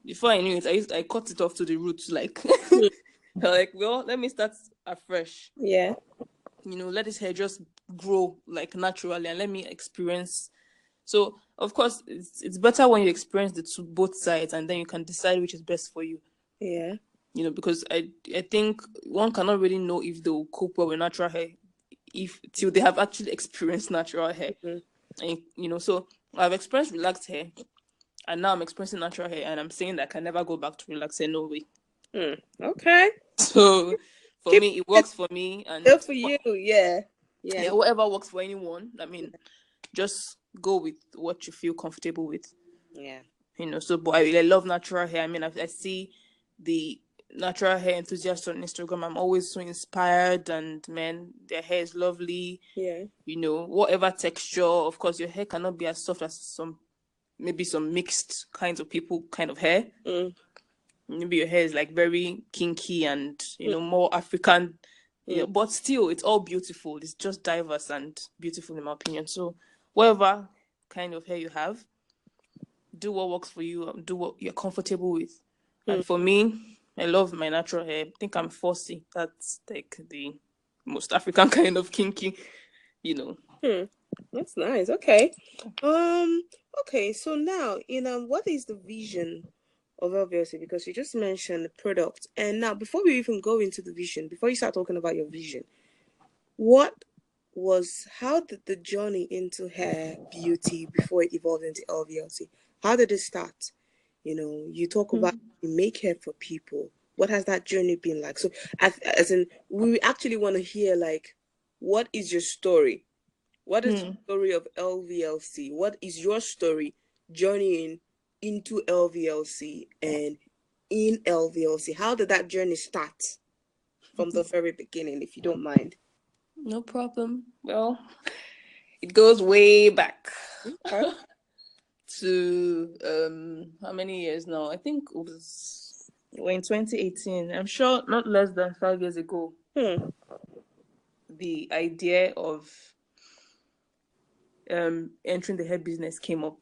S1: Before I knew it, I cut it off to the roots. Like, well, let me start afresh.
S2: Yeah.
S1: Let this hair just grow like naturally, and let me experience. So of course, it's better when you experience both sides, and then you can decide which is best for you.
S2: Yeah.
S1: Because I think one cannot really know if they will cope well with natural hair till they have actually experienced natural hair. And, so I've experienced relaxed hair, and now I'm experiencing natural hair, and I'm saying that I can never go back to relaxed hair. No way.
S2: Okay.
S1: So for me, it works for me, and
S2: good for you. Yeah.
S1: Whatever works for anyone. I mean, just go with what you feel comfortable with.
S2: Yeah.
S1: So but I love natural hair. I mean, I see the natural hair enthusiasts on Instagram. I'm always so inspired, and man, their hair is lovely.
S2: Yeah.
S1: Whatever texture. Of course, your hair cannot be as soft as some mixed kinds of people kind of hair. Maybe your hair is like very kinky and more African. But still, it's all beautiful. It's just diverse and beautiful in my opinion. So whatever kind of hair you have, do what works for you. Do what you're comfortable with. And for me, I love my natural hair. I think I'm 4C. That's like the most African kind of kinky,
S2: That's nice. Okay. Okay. So now, what is the vision of LVLC? Because you just mentioned the product, and now before we even go into the vision, before you start talking about your vision, how did the journey into hair beauty before it evolved into LVLC? How did it start? You talk about you make hair for people. What has that journey been like? So, as in, we actually want to hear, like, what is your story? What is the story of LVLC? What is your story journeying into LVLC and in LVLC? How did that journey start from the very beginning, if you don't mind?
S1: No problem. Well, it goes way back.
S2: Okay.
S1: To how many years now? I think we're in 2018. I'm sure not less than 5 years ago. The idea of entering the hair business came up.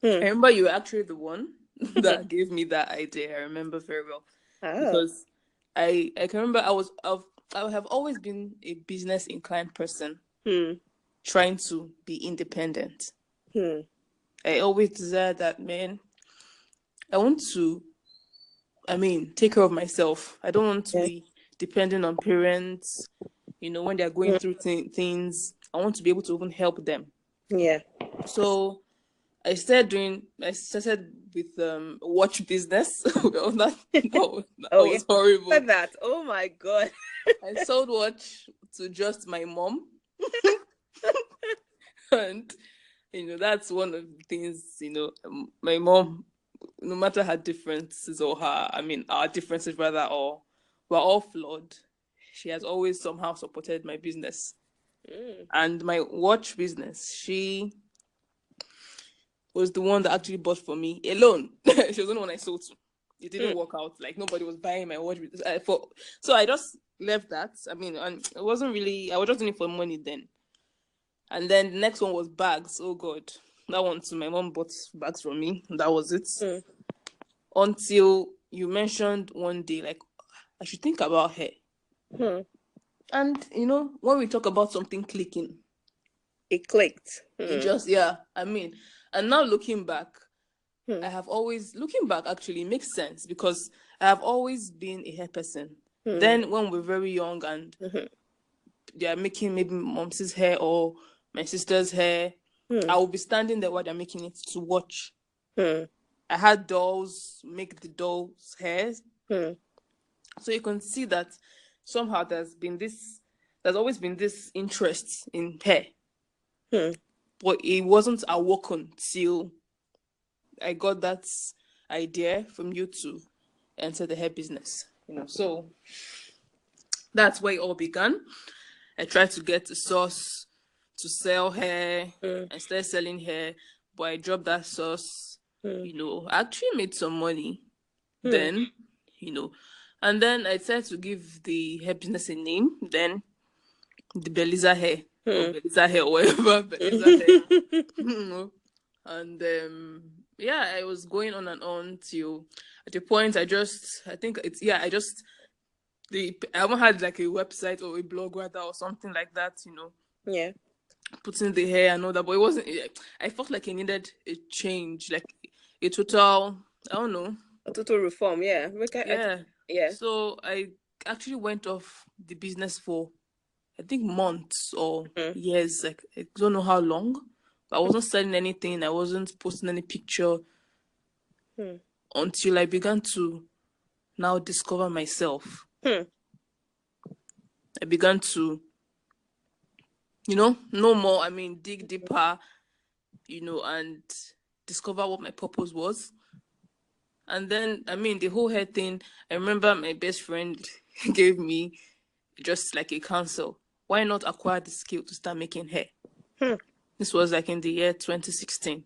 S1: I remember you were actually the one that gave me that idea. I remember very well. Because I can remember I have always been a business inclined person, trying to be independent. I always desire that, man. I want to, take care of myself. I don't want to be dependent on parents, when they're going through things. I want to be able to even help them.
S2: Yeah.
S1: So I started with watch business. Well, that was horrible.
S2: That. Oh my God.
S1: I sold watch to just my mom. And that's one of the things, my mom, no matter her differences or our differences rather, or we're all flawed, she has always somehow supported my business. And my watch business, was the one that actually bought for me alone. She was the only one I sold to. It didn't work out. Like, nobody was buying my watch. So I just left that. I mean, and it wasn't really, I was just doing it for money then. And then the next one was bags. Oh, God. That one too. My mom bought bags from me. That was it. Until you mentioned one day, like, I should think about hair. And, you know, when we talk about something clicking,
S2: it clicked.
S1: it just, I mean, and now looking back, I have always, looking back actually makes sense because I have always been a hair person. Then when we're very young and they are making maybe mom's hair or my sister's hair, I will be standing there while they're making it to watch. I had dolls make the dolls' hairs. So you can see that somehow there's always been this interest in hair. But it wasn't awoken till I got that idea from you to enter the hair business. You know, so that's where it all began. I tried to get a source to sell hair. I started selling hair, but I dropped that source. You know, I actually made some money then, you know. And then I decided to give the hair business a name. Then the Beliza hair, or Beliza hair, or whatever, Beliza hair. You know. And I was going on and on till at the point I haven't had like a website or a blog rather or something like that, you know.
S2: Yeah.
S1: Putting the hair and all that, but it wasn't. I felt like I needed a change, like a total. I don't know.
S2: A total reform, yeah.
S1: Yeah. So I actually went off the business for, I think, months or years. Like, I don't know how long. But I wasn't selling anything. I wasn't posting any picture until I began to now discover myself. I began to, you know more. I mean, dig deeper, you know, and discover what my purpose was. And then, I mean, the whole hair thing, I remember my best friend gave me just like a counsel. Why not acquire the skill to start making hair? This was like in the year 2016.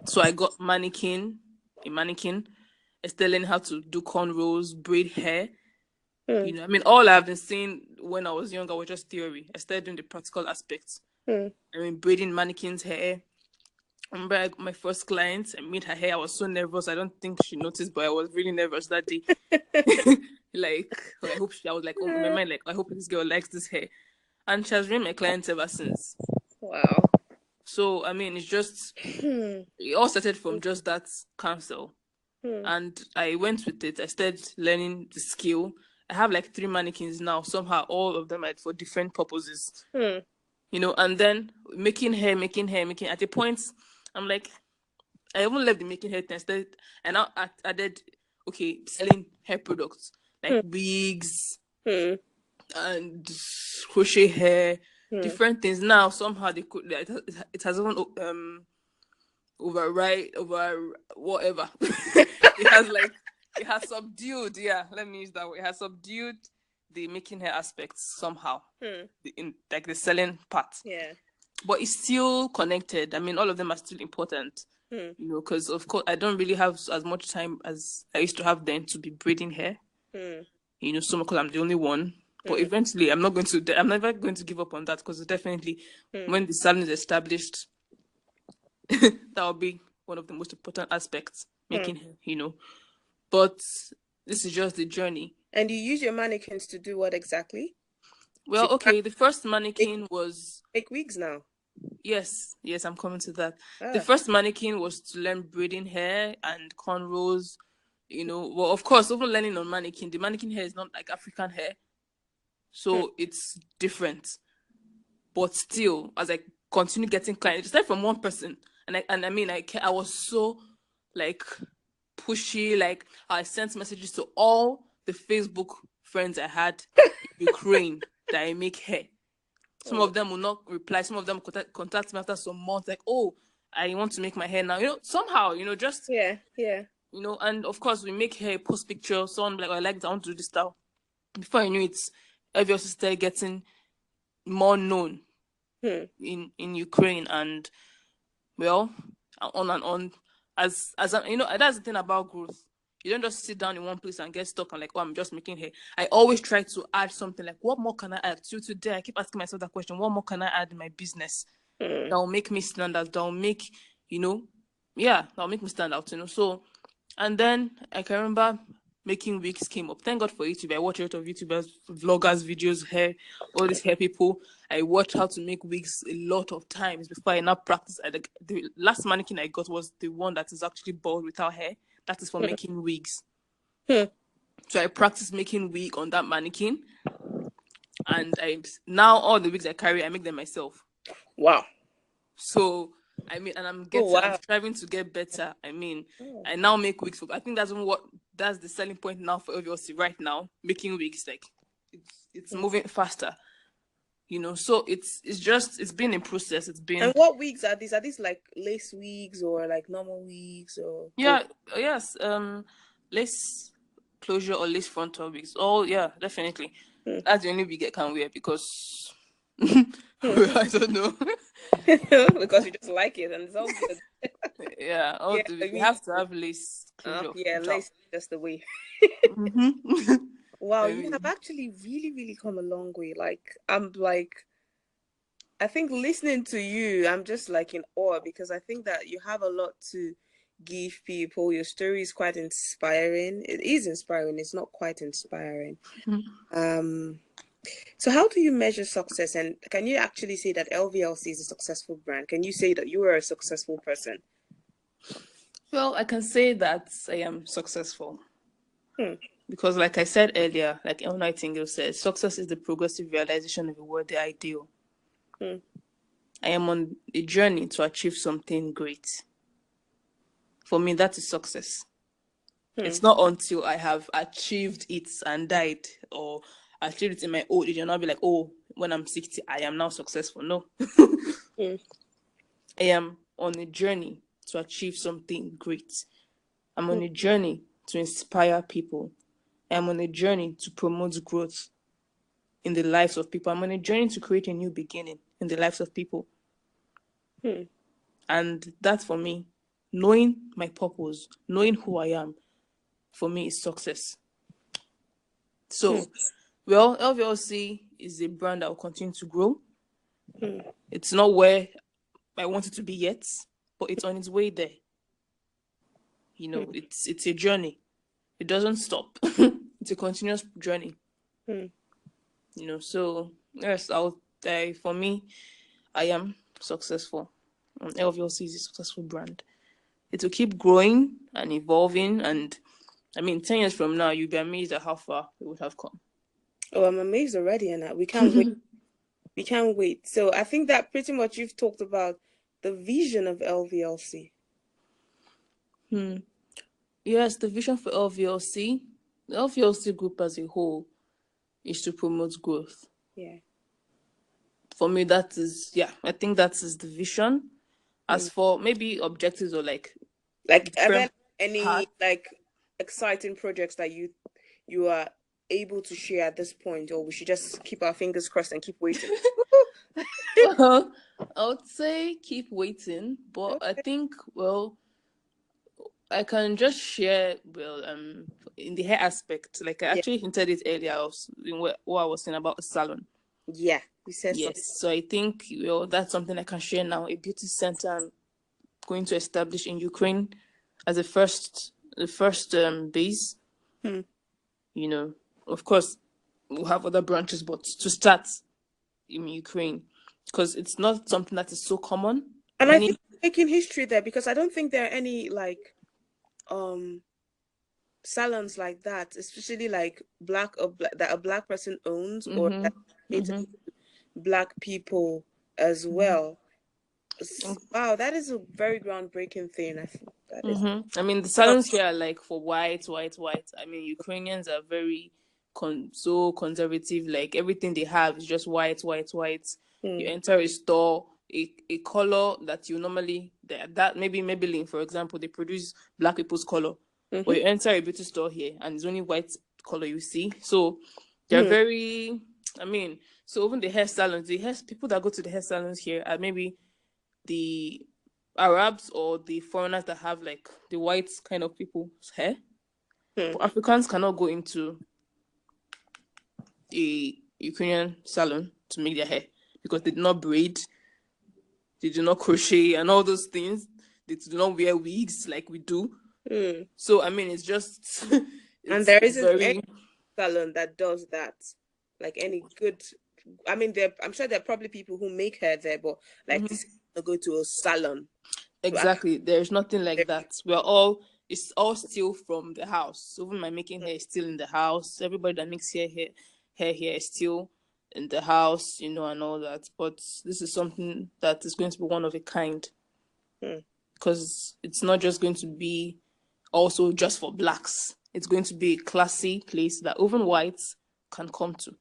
S1: So I got a mannequin. I started learning how to do cornrows, braid hair. You know, I mean, all I've been seeing when I was younger was just theory. I started doing the practical aspects. I mean, braiding mannequins' hair. I remember my first client, I made her hair. I was so nervous. I don't think she noticed, but I was really nervous that day. I was like, oh, in my mind, like, I hope this girl likes this hair. And she has been my client ever since.
S2: Wow.
S1: So, I mean, it's just, it all started from just that counsel. And I went with it. I started learning the skill. I have like 3 mannequins now. Somehow, all of them are for different purposes. You know, and then making hair. At a point, I'm like, I haven't left the making hair thing. And now added, selling hair products like wigs and crochet hair, different things. Now somehow it has even over whatever. It has subdued. Yeah, let me use that word. It has subdued the making hair aspects somehow, in like the selling part.
S2: Yeah.
S1: But it's still connected. I mean, all of them are still important, you know, because of course I don't really have as much time as I used to have then to be braiding hair. You know, so because I'm the only one. But eventually, I'm never going to give up on that because definitely, when the salon is established, that will be one of the most important aspects, making hair, you know. But this is just the journey.
S2: And you use your mannequins to do what exactly?
S1: Well, okay, the first mannequin was...
S2: Make wigs now?
S1: Yes, I'm coming to that. The first mannequin was to learn braiding hair and cornrows, you know. Well, of course, even learning on mannequin, the mannequin hair is not like African hair. So it's different. But still, as I continue getting clients, it started from one person. And I was so, like, pushy. Like, I sent messages to all the Facebook friends I had in Ukraine that I make hair. Some of them will not reply. Some of them contact me after some months, like, oh, I want to make my hair now. You know, somehow, you know, just...
S2: Yeah.
S1: You know, and of course, we make hair, post picture. Someone like, I like that, I want to do this style. Before I knew it, LVLC started getting more known in Ukraine. And well, on and on. That's the thing about growth. You don't just sit down in one place and get stuck and like, oh, I'm just making hair. I always try to add something like, what more can I add? So today, I keep asking myself that question: what more can I add in my business that will make me stand out? That will make, that'll make me stand out. So, and then I can remember making wigs came up. Thank God for YouTube. I watch a lot of YouTubers, vloggers, videos, hair, all these hair people. I watched how to make wigs a lot of times before I now practice. The last mannequin I got was the one that is actually bald without hair. That is for making wigs. So I practiced making wig on that mannequin. And now all the wigs I carry, I make them myself.
S2: Wow.
S1: So and I'm striving to get better. I now make wigs I think that's the selling point now for LVLC right now. Making wigs, like it's moving faster. So it's been a process.
S2: And what wigs are these? Are these like lace wigs or like normal wigs or?
S1: Yes, lace closure or lace frontal wigs. Oh yeah, definitely. That's the only wig I can wear because I don't know.
S2: Because you just like it and it's all good.
S1: You have to have lace closure.
S2: Lace is just the way. Wow, you have actually really, really come a long way. I think listening to you, I'm just like in awe because I think that you have a lot to give people. Your story is quite inspiring. It is inspiring. It's not quite inspiring. So how do you measure success? And can you actually say that LVLC is a successful brand? Can you say that you are a successful person?
S1: Well, I can say that I am successful. Because like I said earlier, like El Nightingale said, success is the progressive realization of a worthy ideal. I am on a journey to achieve something great. For me, that is success. It's not until I have achieved it and died or achieved it in my old age and I'll be like, oh, when I'm 60, I am now successful. No. I am on a journey to achieve something great. I'm on a journey to inspire people. I'm on a journey to promote growth in the lives of people. I'm on a journey to create a new beginning in the lives of people. And that for me, knowing my purpose, knowing who I am, for me is success. So, well, LVLC is a brand that will continue to grow. It's not where I want it to be yet, but it's on its way there. It's a journey. It doesn't stop. It's a continuous journey. So yes, for me, I am successful. LVLC is a successful brand. It will keep growing and evolving, and 10 years from now, you'll be amazed at how far we would have come.
S2: Oh, I'm amazed already, and we can't wait. We can't wait. So I think that pretty much you've talked about the vision of LVLC.
S1: Yes, the vision for LVLC, the LVLC group as a whole, is to promote growth.
S2: Yeah.
S1: For me, I think that is the vision. As for maybe objectives or are
S2: there any exciting projects that you are able to share at this point, or we should just keep our fingers crossed and keep waiting?
S1: Well, I would say keep waiting, but I think I can just share in the hair aspect. Like I actually hinted it earlier. What I was saying about a salon.
S2: Yeah, we said
S1: yes. So I think that's something I can share now. A beauty center I'm going to establish in Ukraine as the first base. Of course, we'll have other branches, but to start in Ukraine, because it's not something that is so common.
S2: And I think making history there, because I don't think there are any salons like that, especially like that a black person owns or that black people as well. Wow, that is a very groundbreaking thing. I think that is.
S1: The salons here are for white. Ukrainians are very so conservative. Like everything they have is just white. You enter a store, a color that you normally that maybe Maybelline, for example, they produce black people's color. But you enter a beauty store here and it's only white color you see. So they're very. So even the hair salons, people that go to the hair salons here are maybe the Arabs or the foreigners that have like the white kind of people's hair. But Africans cannot go into a Ukrainian salon to make their hair because they do not braid, they do not crochet and all those things. They do not wear wigs like we do. So I mean, it's just
S2: and there isn't
S1: very
S2: any salon that does that. Like any good, I mean, I'm sure there are probably people who make hair there, but like to go to a salon.
S1: exactly. There's nothing like that. It's all still from the house. So even my making hair is still in the house. Everybody that makes hair here is still in the house, you know, and all that. But this is something that is going to be one of a kind. Because it's not just going to be also just for blacks. It's going to be a classy place that even whites can come to.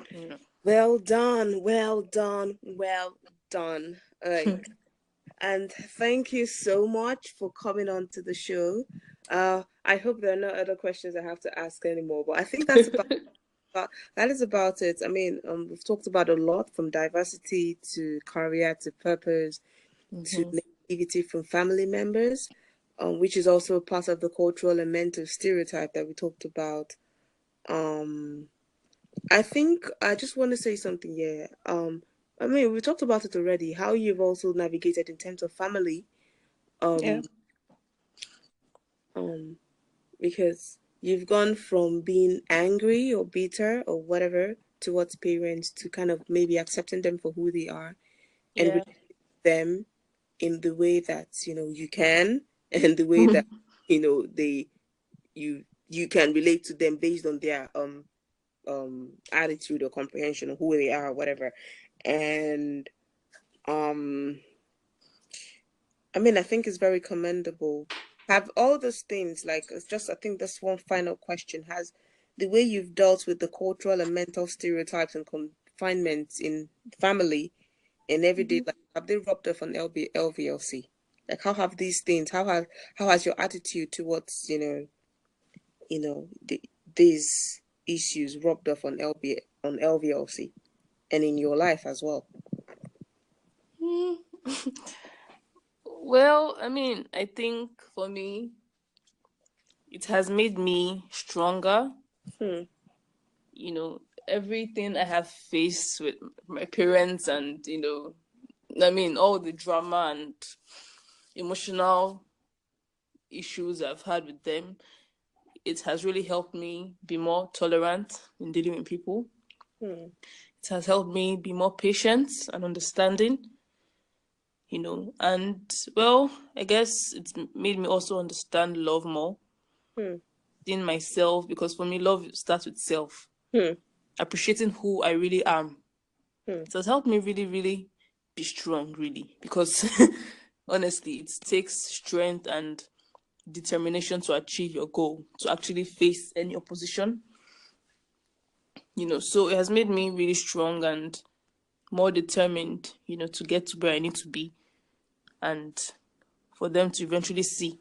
S1: Yeah.
S2: Well done, well done, well done. And thank you so much for coming on to the show. I hope there are no other questions I have to ask anymore, but I think that's that is about it. I mean, we've talked about a lot, from diversity to career to purpose to negativity from family members, which is also part of the cultural and mental stereotype that we talked about. I think I just want to say something here. I mean, we talked about it already, how you've also navigated in terms of family. Because you've gone from being angry or bitter or whatever towards parents to kind of maybe accepting them for who they are and receiving them in the way that, you know, you can, and the way that, you know, you can relate to them based on their attitude or comprehension of who they are or whatever. And I mean, I think it's very commendable. Have all those things, like, it's just, I think this one final question, has the way you've dealt with the cultural and mental stereotypes and confinements in family and everyday life, have they rubbed off on LVLC? Like, how have these things, how has your attitude towards, you know, these issues rubbed off on LVLC and in your life as well?
S1: Well, I mean, I think for me, it has made me stronger. You know, everything I have faced with my parents and, you know, I mean, all the drama and emotional issues I've had with them, it has really helped me be more tolerant in dealing with people. It has helped me be more patient and understanding, you know, and well, I guess it's made me also understand love more in myself, because for me, love starts with self. Appreciating who I really am. It has helped me really, really be strong, really, because honestly, it takes strength and determination to achieve your goal, to actually face any opposition. You know, so it has made me really strong and more determined, you know, to get to where I need to be and for them to eventually see,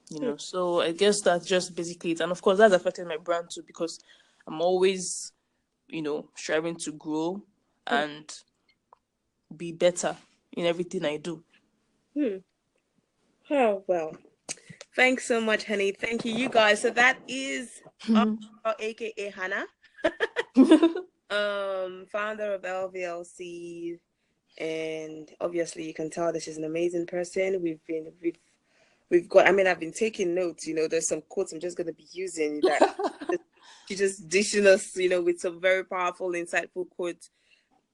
S1: you know. So I guess that's just basically it. And of course, that's affected my brand too, because I'm always, you know, striving to grow and be better in everything I do.
S2: Oh, well, thanks so much, honey. Thank you, you guys. So that is a.k.a. Hannah, founder of LVLC, and obviously you can tell that she's an amazing person. We've got, I mean, I've been taking notes, you know, there's some quotes I'm just going to be using that she's just dishing us, you know, with some very powerful, insightful quotes.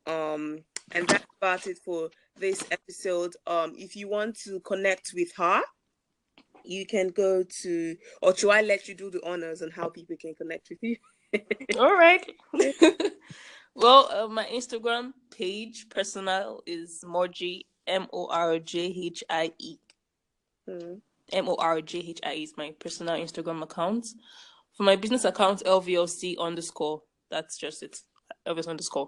S2: And that's about it for this episode. If you want to connect with her, you can go to, or should I let you do the honors on how people can connect with you?
S1: All right. Well, my Instagram page personal is Morjie, Morjhie. Morjhie is my personal Instagram account. For my business account, LVLC_. That's just it. LVLC_.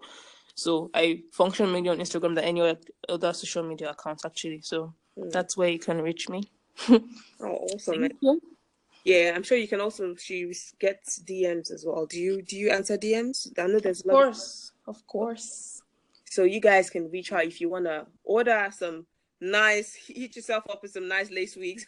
S1: So I function mainly on Instagram than any other social media accounts, actually. So that's where you can reach me.
S2: Oh, awesome. Yeah, I'm sure you can also, she gets DMs as well. Do you answer DMs? I know there's a lot
S1: of course.
S2: So you guys can reach out if you want to order some nice, hit yourself up with some nice lace wigs.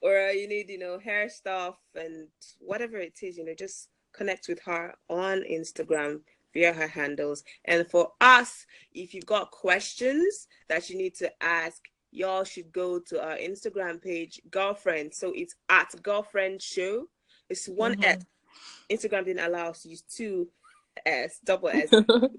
S2: Or you need, hair stuff and whatever it is, just connect with her on Instagram via her handles. And for us, if you've got questions that you need to ask, y'all should go to our Instagram page, Girlfriend. So it's at Girlfriend Show. It's one S. Instagram didn't allow us to use two S, double S.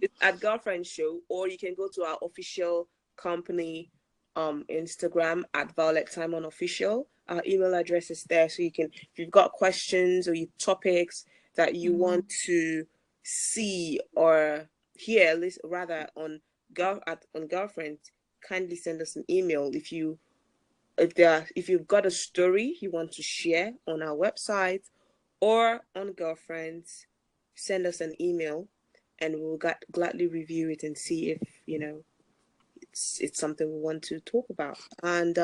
S2: It's at Girlfriend Show, or you can go to our official company Instagram at Violet Simon Official. Our email address is there, so you can, if you've got questions or topics that you want to see or hear, at least rather on Girlfriend, kindly send us an email. If you've got a story you want to share on our website or on Girlfriend, send us an email, and we'll gladly review it and see if it's something we want to talk about. And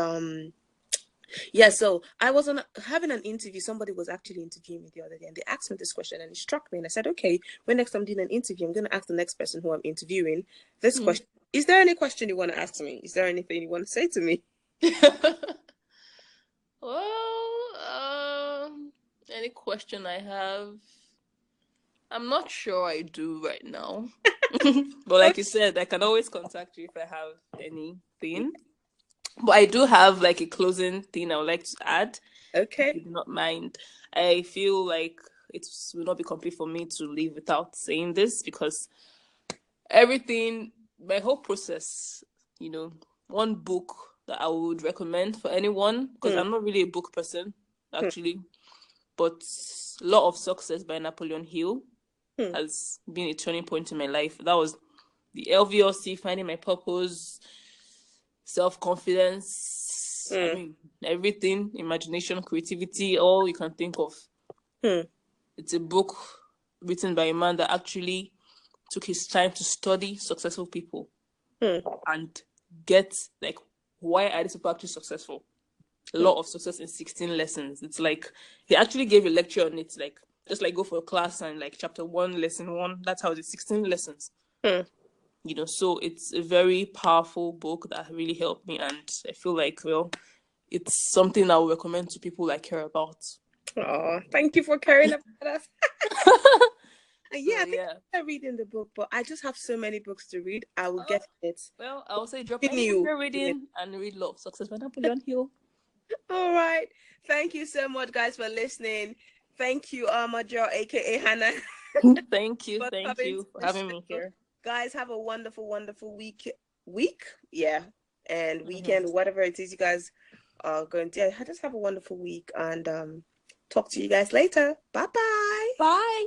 S2: so I was having an interview. Somebody was actually interviewing me the other day, and they asked me this question, and it struck me. And I said, okay, when next I'm doing an interview, I'm going to ask the next person who I'm interviewing this question. Is there any question you want to ask me? Is there anything you want to say to me?
S1: Well, any question I have, I'm not sure I do right now. But like you said, I can always contact you if I have anything. But I do have like a closing thing I would like to add.
S2: Okay.
S1: If you do not mind. I feel like it will not be complete for me to leave without saying this, because my whole process, one book that I would recommend for anyone, because I'm not really a book person, actually, but Law of Success by Napoleon Hill has been a turning point in my life. That was the LVLC, Finding My Purpose, self-confidence, I mean, everything, imagination, creativity, all you can think of. It's a book written by a man that actually took his time to study successful people and get, like, why are these people actually successful? Law of Success in 16 lessons. It's like, he actually gave a lecture on it, like, just like go for a class and like chapter 1, lesson 1, that's how it's 16 lessons. So it's a very powerful book that really helped me, and I feel like, it's something I would recommend to people I care about.
S2: Oh, thank you for caring about us. I'm reading the book, but I just have so many books to read. I will get it.
S1: Well, I'll say drop any book you're reading and read Law of Success by Napoleon Hill.
S2: All right. Thank you so much, guys, for listening. Thank you, Omojo, a.k.a. Hannah.
S1: Thank you for having me here.
S2: Guys, have a wonderful, wonderful week. Yeah. And weekend, whatever it is you guys are going to do. Just have a wonderful week, and talk to you guys later. Bye-bye.
S1: Bye.